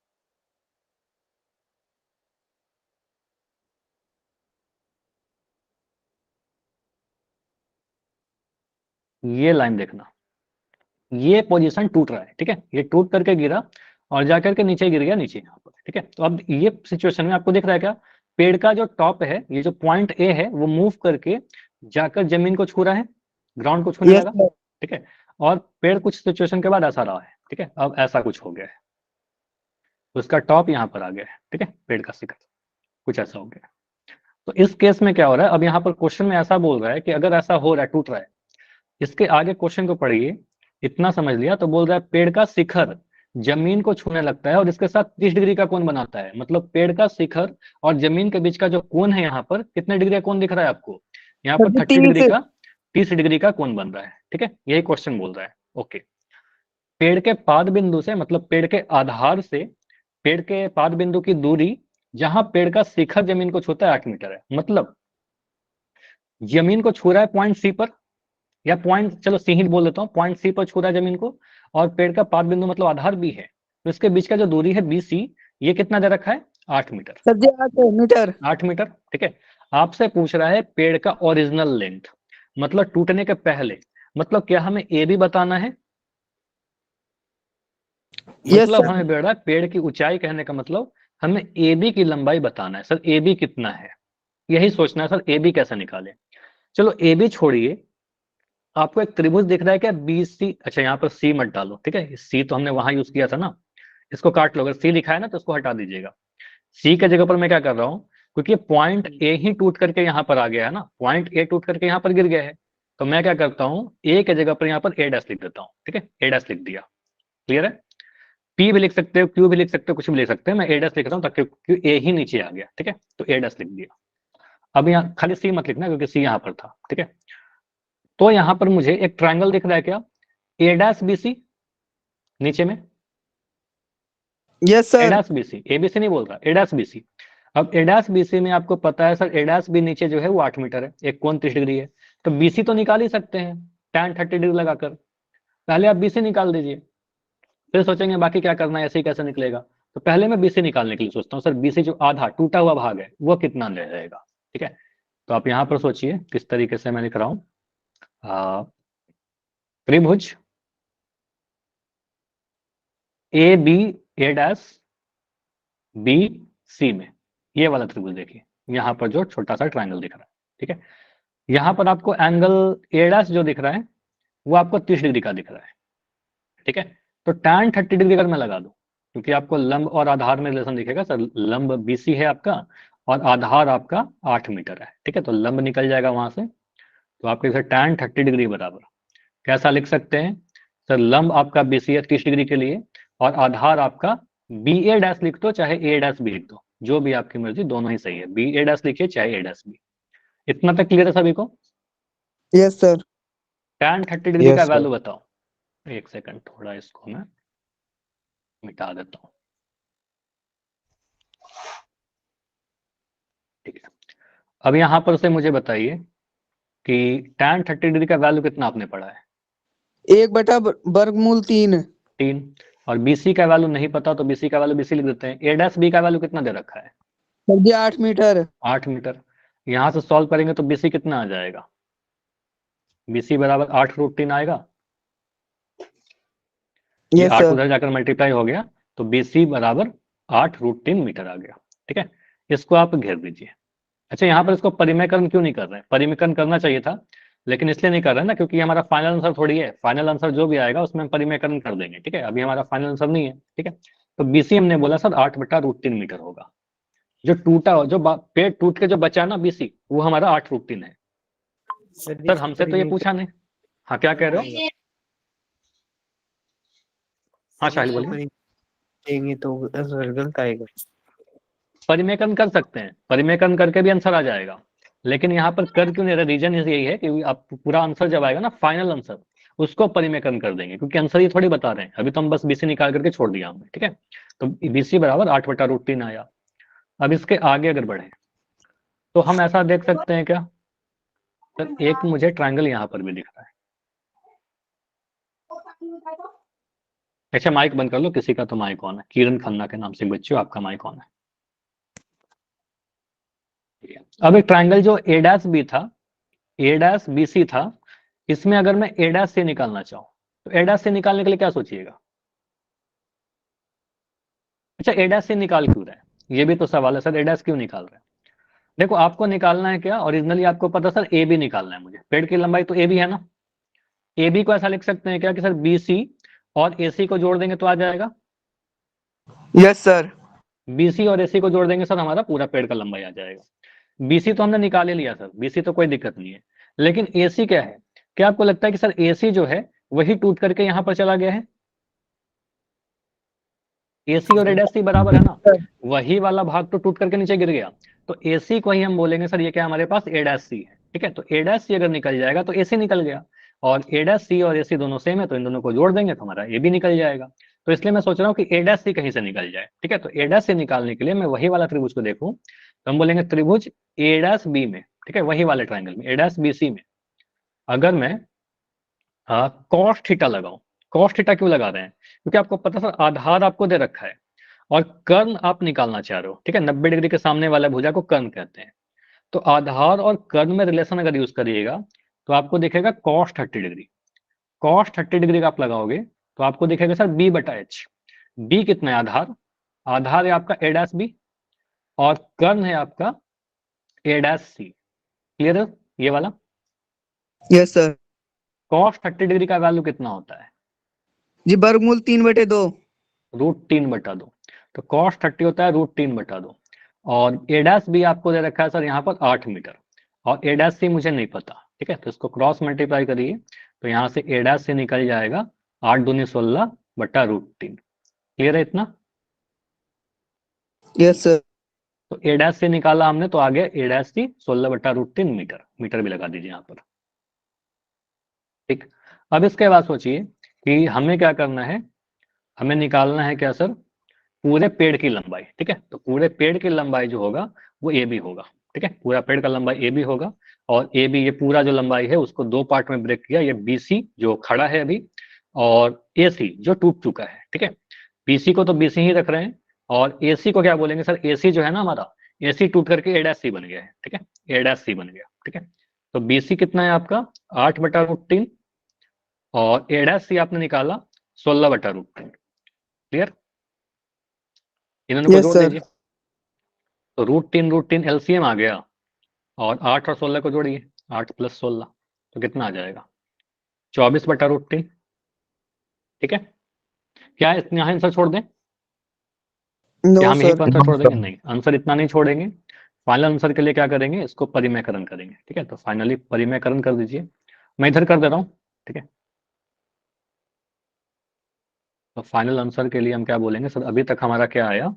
ये लाइन देखना, ये पोजीशन टूट रहा है, ठीक है, ये टूट करके गिरा और जाकर के नीचे गिर गया, नीचे यहाँ पर, ठीक है। तो अब ये सिचुएशन में आपको दिख रहा है क्या, पेड़ का जो टॉप है, ये जो पॉइंट ए है, वो मूव करके जाकर जमीन को छू रहा है, ग्राउंड को छूने यस लगा, सर। ठीक है। और पेड़ कुछ सिचुएशन के बाद ऐसा रहा है, ठीक है, अब ऐसा कुछ हो गया है, उसका टॉप यहाँ पर आ गया है, ठीक है, पेड़ का शिखर कुछ ऐसा हो गया है। तो इस केस में क्या हो रहा है, अब यहाँ पर क्वेश्चन में ऐसा बोल रहा है कि अगर ऐसा हो रहा है, टूट रहा है, इसके आगे क्वेश्चन को पढ़िए, इतना समझ लिया तो बोल रहा है पेड़ का शिखर जमीन को छूने लगता है और इसके साथ 30 डिग्री का कोण बनाता है। मतलब पेड़ का शिखर और जमीन के बीच का जो कोण है, यहाँ पर कितने डिग्री का कोण दिख रहा है आपको, यहाँ सर पर जी 30 डिग्री 30। का 30 डिग्री का कोण बन रहा है, ठीक है, यही क्वेश्चन बोल रहा है। ओके, पेड़ के पाद बिंदु से, मतलब पेड़ के आधार से पेड़ के पाद बिंदु की दूरी जहां पेड़ का शिखर जमीन को छूता है 8 मीटर है। मतलब जमीन को छू रहा है पॉइंट सी पर, या पॉइंट, चलो सी ही बोल देता हूँ, पॉइंट सी पर छू रहा है जमीन को, और पेड़ का पाद बिंदु मतलब आधार बी है, तो इसके बीच का जो दूरी है बी सी, ये कितना दे रखा है, 8 मीटर। सर जी 8 मीटर। 8 मीटर, ठीक है। आपसे पूछ रहा है पेड़ का ओरिजिनल लेंथ, मतलब टूटने के पहले, मतलब क्या हमें ए भी बताना है, यस मतलब सर। हमें बेड़ रहा है पेड़ की ऊंचाई, कहने का मतलब हमें ए बी की लंबाई बताना है। सर ए बी कितना है, यही सोचना है, सर ए बी कैसे निकाले। चलो ए बी छोड़िए, आपको एक त्रिभुज दिख रहा है क्या, बी सी, अच्छा यहाँ पर सी मत डालो, ठीक है, सी तो हमने वहां यूज किया था ना, इसको काट लो, अगर सी लिखा है ना तो इसको हटा दीजिएगा। सी के जगह पर मैं क्या कर रहा हूँ, क्योंकि पॉइंट ए ही टूट करके यहाँ पर आ गया है ना, पॉइंट ए टूट करके यहाँ पर गिर गया है, तो मैं क्या करता हूँ, ए के जगह पर यहाँ पर ए डैश लिख देता हूँ, ठीक है, ए डैश लिख दिया। क्लियर है, पी भी लिख सकते हो, क्यू भी लिख सकते हो, कुछ भी लिख सकते हैं, मैं ए डैश लिख रहा हूँ ताकि ए ही नीचे आ गया, ठीक है, तो ए डैश लिख दिया। अब यहाँ खाली सी मत लिखना क्योंकि सी यहाँ पर था, ठीक है। तो यहाँ पर मुझे एक ट्रायंगल दिख रहा है क्या, ए डैश बी सी नीचे में, yes A sir. Dash B C, ABC नहीं बोल रहा, ए डैश बी सी। अब ए डैश बी सी में आपको पता है सर, ए डैश बी नीचे जो है वो 8 मीटर है, एक कोण 30 डिग्री है, तो बीसी तो निकाल ही सकते हैं tan 30 डिग्री लगाकर। पहले आप बीसी निकाल दीजिए, फिर सोचेंगे बाकी क्या करना है, ऐसे ही कैसे निकलेगा। तो पहले मैं बीसी निकालने के लिए सोचता हूँ सर, बीसी जो आधा टूटा हुआ भाग है वो कितना रहेगा, ठीक है। तो आप यहाँ पर सोचिए किस तरीके से मैं लिख रहा हूँ। त्रिभुज A B, A dash B C में, ये वाला त्रिभुज देखिए, यहाँ पर जो छोटा सा ट्राइंगल दिख रहा है, ठीक है। यहाँ पर आपको एंगल ए डैश जो दिख रहा है वो आपको 30 डिग्री का दिख रहा है, ठीक है। तो tan 30 डिग्री अगर मैं लगा दूं, क्योंकि आपको लंब और आधार में रिलेशन दिखेगा सर, लंब बीसी है आपका और आधार आपका 8 मीटर है, ठीक है। तो लंब निकल जाएगा वहां से, तो आपके इसे tan 30 डिग्री बराबर कैसा लिख सकते हैं सर, लंब आपका बीसी है 30 डिग्री के लिए, और आधार आपका बी ए डैश लिख दो चाहे ए डैश बी लिख दो, जो भी आपकी मर्जी, दोनों ही सही है, बी ए डैश लिखिए चाहे ए डैश बी। इतना तक क्लियर है सभी को? Yes sir. tan 30 डिग्री का Yes, sir. वैल्यू बताओ। एक सेकंड, थोड़ा इसको मैं मिटा देता हूँ, ठीक है। अब यहाँ पर से मुझे बताइए कि tan 30 डिग्री का वैल्यू कितना आपने पढ़ा है? 1/वर्गमूल 3। 3। और बीसी का वैल्यू नहीं पता तो बीसी का वैल्यू बीसी लिख देते हैं। ए डैश बी का वैल्यू कितना दे रखा है? सर जी 8 मीटर। 8 मीटर। यहाँ से सॉल्व करेंगे तो बीसी कितना आ जाएगा? बीसी बराबर 8√3 आएगा। ये यस 8 सर। उधर जाकर मल्टीप्लाई हो गया, तो बीसी बराबर 8√3 मीटर आ गया, ठीक है। इसको आप घेर दीजिए। अच्छा, यहाँ पर इसको परिमेयकरण क्यों नहीं कर रहे हैं? परिमेयकरण करना चाहिए था, लेकिन इसलिए नहीं कर रहे हैं ना क्योंकि ये हमारा फाइनल आंसर थोड़ी है। फाइनल आंसर जो भी आएगा उसमें हम परिमेयकरण कर देंगे, ठीक है। अभी हमारा फाइनल आंसर नहीं है, ठीक है। तो बीसी हमने बोला सर 8/√3 मीटर होगा। जो टूटा जो पेड़ टूट के जो बचा ना बीसी, वो हमारा 8√3 है। सर हमसे तो ये पूछा नहीं। हाँ, क्या कह रहे हो? हाँ शाहिल बोलिए। देंगे तो गलत आएगा। परिमेयकरण कर सकते हैं, परिमेयकरण करके भी आंसर आ जाएगा, लेकिन यहाँ पर कर क्यों नहीं रहा? रीजन यही है कि आप पूरा आंसर जब आएगा ना, फाइनल आंसर, उसको परिमेयकरण कर देंगे, क्योंकि आंसर ये थोड़ी बता रहे हैं, अभी तो हम बस बीसी निकाल करके छोड़ दिया हमने, ठीक है। तो बीसी बराबर 8/√3 आया। अब इसके आगे अगर बढ़े तो हम ऐसा देख सकते हैं क्या सर, एक मुझे ट्रायंगल यहाँ पर भी दिख रहा है। अच्छा, माइक बंद कर लो, किसी का तो माइक ऑन है। किरण खन्ना के नाम से एक बच्ची हो, आपका माइक ऑन है। अब एक ट्रायंगल जो ए डैश बी था, ए डैश बी सी था, इसमें अगर मैं ए डैश से निकालना चाहूं तो ए डैश से निकालने के लिए क्या सोचिएगा? अच्छा, ए डैश से निकाल क्यों रहे हैं, ये भी तो सवाल है सर, ए डैश क्यों निकाल रहे हैं? देखो, आपको निकालना है क्या, ओरिजिनली आपको पता सर ए बी निकालना है मुझे, पेड़ की लंबाई तो ए बी है ना। ए बी को ऐसा लिख सकते हैं क्या कि सर बी सी और ए सी को जोड़ देंगे तो आ जाएगा। Yes sir. बीसी और एसी को जोड़ देंगे सर, हमारा पूरा पेड़ का लंबाई आ जाएगा। बीसी तो हमने निकाल ही लिया सर, बीसी तो कोई दिक्कत नहीं है, लेकिन एसी क्या है? क्या आपको लगता है कि सर एसी जो है वही टूट करके यहां पर चला गया है? एसी और एडएससी बराबर है ना, वही वाला भाग तो टूट करके नीचे गिर गया। तो एसी को ही हम बोलेंगे सर ये क्या हमारे पास एडएससी है, ठीक है। तो एडएससी अगर निकल जाएगा तो एसी निकल गया, और एडएससी और एसी दोनों सेम है, तो इन दोनों को जोड़ देंगे तो हमारा ए भी निकल जाएगा। तो इसलिए मैं सोच रहा हूँ कि एडएससी कहीं से निकल जाए, ठीक है। तो एडएससी निकालने के लिए मैं वही वाला त्रिभुज को देखूं, तो हम बोलेंगे त्रिभुज एडएस बी में, ठीक है, वही वाले ट्राइंगल में एडएस बी सी में अगर मैं कॉस थीटा लगाऊं। कॉस थीटा क्यों लगा रहे हैं? क्योंकि आपको पता सर आधार आपको दे रखा है और कर्ण आप निकालना चाह रहे हो, ठीक है। 90 डिग्री के सामने वाला भुजा को कर्ण कहते हैं। तो आधार और कर्ण में रिलेशन अगर यूज करिएगा तो आपको दिखेगा cos 30 डिग्री। cos 30 डिग्री का आप लगाओगे तो आपको दिखेगा सर b/h। b कितना है? आधार, आधार है आपका a डैश बी और कर्ण है आपका a डैश सी। क्लियर है ये वाला? Yes sir. cos 30 डिग्री का वैल्यू कितना होता है? जी वर्गमूल 3/2। √3/2। तो cos 30 होता है √3/2। और ए डैश बी आपको दे रखा है सर यहाँ पर 8 मीटर, और ए डैश सी मुझे नहीं पता, ठीक है। तो इसको क्रॉस मल्टीप्लाई करिए तो यहाँ से ए डैश से निकल जाएगा 8 दूनी 16/√3। क्लियर है इतना? Yes sir. तो ए डैश से निकाला हमने तो आ गया ए डैश सी 16/√3 मीटर। मीटर भी लगा दीजिए यहाँ पर, ठीक। अब इसके बाद सोचिए कि हमें क्या करना है, हमें निकालना है क्या सर, पूरे पेड़ की लंबाई। ठीक है, तो पूरे पेड़ की लंबाई जो होगा वो ए बी होगा। ठीक है, पूरा पेड़ का लंबाई ए बी होगा, और ए बी ये पूरा जो लंबाई है उसको दो पार्ट में ब्रेक किया, ये बी सी जो खड़ा है अभी, और ए सी जो टूट चुका है। ठीक है, बी सी को तो बी सी ही रख रहे हैं, और ए सी को क्या बोलेंगे सर, ए सी जो है ना हमारा, ए सी टूट करके ए डैश सी बन गया है। ठीक है, ए डैश सी बन गया। ठीक है, तो बी सी कितना है आपका 8/√3, और ए डैश सी आपने निकाला 16/√3। क्लियर, इन्होंने को यस जोड़ सर। दीजिए, तो √3 एलसीएम आ गया, और 8 और 16 को जोड़िए, 8 + 16 तो कितना आ जाएगा 24/√3। ठीक है, क्या यहाँ आंसर छोड़ दें, नो क्या हम यहीं सर। पर आंसर छोड़ देंगे? नहीं, आंसर इतना नहीं छोड़ेंगे। फाइनल आंसर के लिए क्या करेंगे, इसको परिमेयकरण करेंगे। ठीक है, तो फाइनली परिमेयकरण कर दीजिए, मैं इधर कर दे रहा हूँ। ठीक है, तो फाइनल आंसर के लिए हम क्या बोलेंगे सर, अभी तक हमारा क्या आया,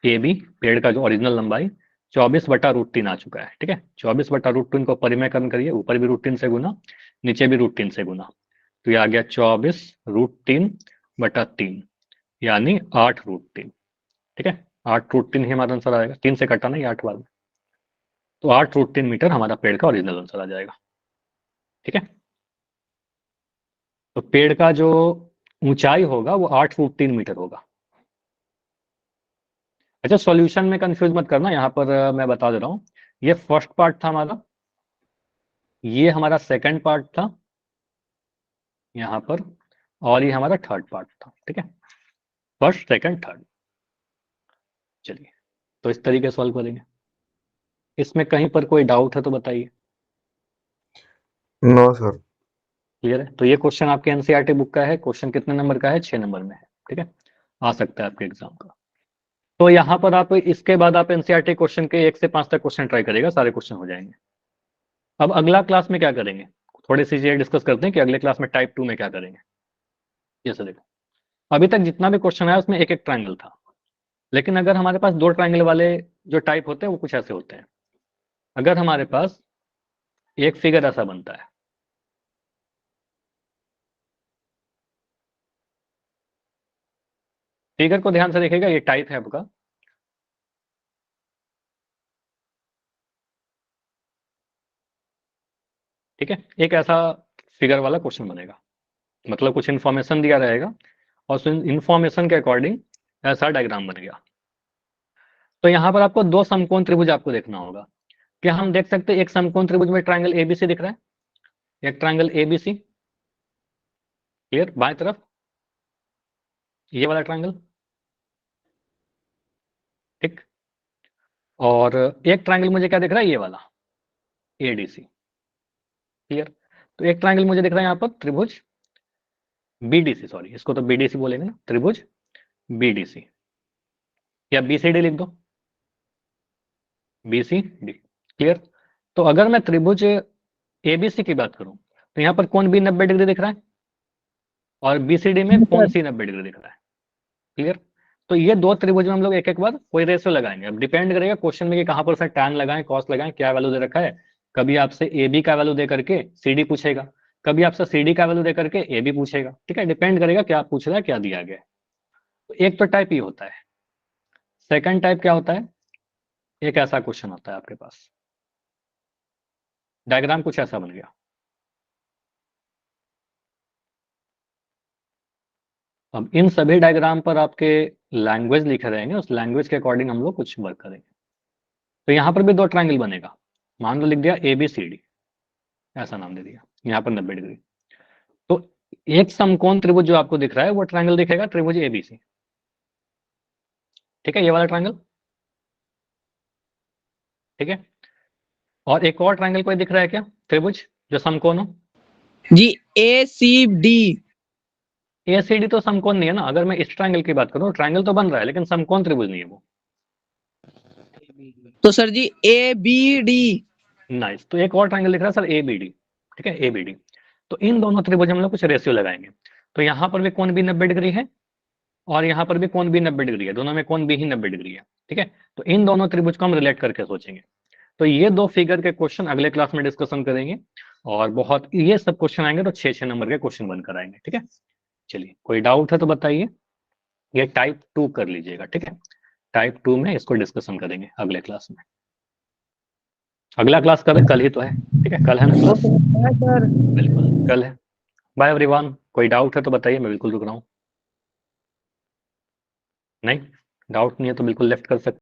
ए बी पेड़ का जो ओरिजिनल लंबाई 24/√3 आ चुका है। ठीक है, 24/√3 को परिमेयकरण करिए, ऊपर भी √3 से गुना, नीचे भी √3 से गुना, तो ये आ गया 24√3/3, यानी 8√3। ठीक है, 8√3 ही हमारा आंसर आएगा, 3 से कटा नहीं 8 बार में, तो 8√3 मीटर हमारा पेड़ का ओरिजिनल आंसर आ जाएगा। ठीक है, तो पेड़ का जो ऊंचाई होगा वो 8√3 मीटर होगा। अच्छा, सॉल्यूशन में कंफ्यूज मत करना, यहाँ पर मैं बता दे रहा हूँ, ये फर्स्ट पार्ट था हमारा, ये हमारा सेकंड पार्ट था यहाँ पर, और ये हमारा थर्ड पार्ट था। ठीक है, फर्स्ट सेकंड थर्ड। चलिए, तो इस तरीके से सॉल्व करेंगे। इसमें कहीं पर कोई डाउट है तो बताइए। No sir. क्लियर है, तो ये क्वेश्चन आपके एनसीईआरटी बुक का है, क्वेश्चन कितने नंबर का है, 6 नंबर में है। ठीक है, आ सकता है आपके एग्जाम का। तो यहाँ पर आप इसके बाद आप एनसीईआरटी क्वेश्चन के 1 से 5 तक क्वेश्चन ट्राई करेगा, सारे क्वेश्चन हो जाएंगे। अब अगला क्लास में क्या करेंगे, थोड़ी सी चीजें डिस्कस करते हैं कि अगले क्लास में टाइप 2 में क्या करेंगे। जैसे देखो, अभी तक जितना भी क्वेश्चन आया उसमें एक एक ट्राइंगल था, लेकिन अगर हमारे पास 2 ट्राइंगल वाले जो टाइप होते हैं वो कुछ ऐसे होते हैं। अगर हमारे पास एक फिगर ऐसा बनता है, फिगर को ध्यान से देखिएगा, ये टाइप है आपका, ठीक है, एक ऐसा फिगर वाला क्वेश्चन बनेगा, मतलब कुछ इन्फॉर्मेशन दिया रहेगा, और उस इन्फॉर्मेशन के अकॉर्डिंग ऐसा डायग्राम बन गया। तो यहाँ पर आपको 2 समकोण त्रिभुज आपको देखना होगा। क्या हम देख सकते हैं एक समकोण त्रिभुज में ट्राइंगल एबीसी दिख रहा है, एक ट्राइंगल एबीसी, क्लियर, बाएं तरफ ये वाला ट्राइंगल, ठीक, और एक ट्राइंगल मुझे क्या दिख रहा है, ये वाला एडीसी। क्लियर, तो एक ट्राइंगल मुझे दिख रहा है यहाँ पर त्रिभुज बीडीसी, सॉरी इसको तो बीडीसी बोलेंगे ना, त्रिभुज बीडीसी, या बीसीडी लिख दो, बीसीडी। क्लियर, तो अगर मैं त्रिभुज एबीसी की बात करूं तो यहाँ पर कौन बी 90 डिग्री दिख रहा है, और बीसीडी में कौन सी 90 डिग्री दिख रहा है। क्लियर, तो ये 2 त्रिभुज में हम लोग एक एक बार कोई रेशियो लगाएंगे। अब डिपेंड करेगा क्वेश्चन में कि कहां पर सर टैन लगाएं, कॉस लगाएं, क्या वैल्यू दे रखा है। कभी आपसे ए बी का वैल्यू दे करके सी डी पूछेगा, कभी आपसे सी डी का वैल्यू दे करके ए बी पूछेगा। ठीक है, डिपेंड करेगा क्या पूछ रहा है, क्या दिया गया है। तो एक तो टाइप ये होता है। सेकंड टाइप क्या होता है, एक ऐसा क्वेश्चन होता है आपके पास, डायग्राम कुछ ऐसा बन गया। अब इन सभी डायग्राम पर आपके लैंग्वेज लिखे रहेंगे, उस लैंग्वेज के अकॉर्डिंग हम लोग कुछ वर्क करेंगे। तो यहाँ पर भी 2 ट्राइंगल बनेगा, मान लो लिख दिया ए बी सी डी, ऐसा नाम दे दिया, यहाँ पर 90 डिग्री। तो एक समकोण त्रिभुज जो आपको दिख रहा है वो ट्राइंगल दिखेगा त्रिभुज एबीसी। ठीक है, ये वाला ट्राइंगल, ठीक है, और एक और ट्राइंगल कोई दिख रहा है क्या, त्रिभुज जो समकोण हो। जी ए सी डी। ए सी डी तो समकोण नहीं है ना, अगर मैं इस ट्राइंगल की बात करूं ट्राइंगल तो बन रहा है लेकिन समकोण त्रिभुज नहीं है वो। तो sir ji A B D. Nice, तो एक और ट्राइंगल दिख रहा है सर ए बी डी। ठीक है, ए बी डी, तो इन दोनों त्रिभुज हम लोग कुछ रेशियो लगाएंगे। तो यहाँ पर भी कोण भी 90 डिग्री है, और यहाँ पर भी कोण भी 90 डिग्री है, दोनों में कोण भी ही 90 डिग्री है। ठीक है, तो इन दोनों त्रिभुज को हम रिलेट करके सोचेंगे। तो ये 2 फिगर के क्वेश्चन अगले क्लास में डिस्कशन करेंगे, और बहुत ये सब क्वेश्चन आएंगे तो 6 नंबर के क्वेश्चन बनकर आएंगे। ठीक है, चलिए, कोई डाउट है तो बताइए। ये टाइप 2 कर लीजिएगा, ठीक है। टाइप 2 में इसको डिस्कशन करेंगे अगले क्लास में। अगला क्लास कब है? कल ही तो है, ठीक है, कल है ना क्लास? सर बिल्कुल कल है। बाय एवरीवन, कोई डाउट है तो बताइए, मैं बिल्कुल रुक रहा हूँ। नहीं, डाउट नहीं है तो बिल्कुल लेफ्ट कर सकते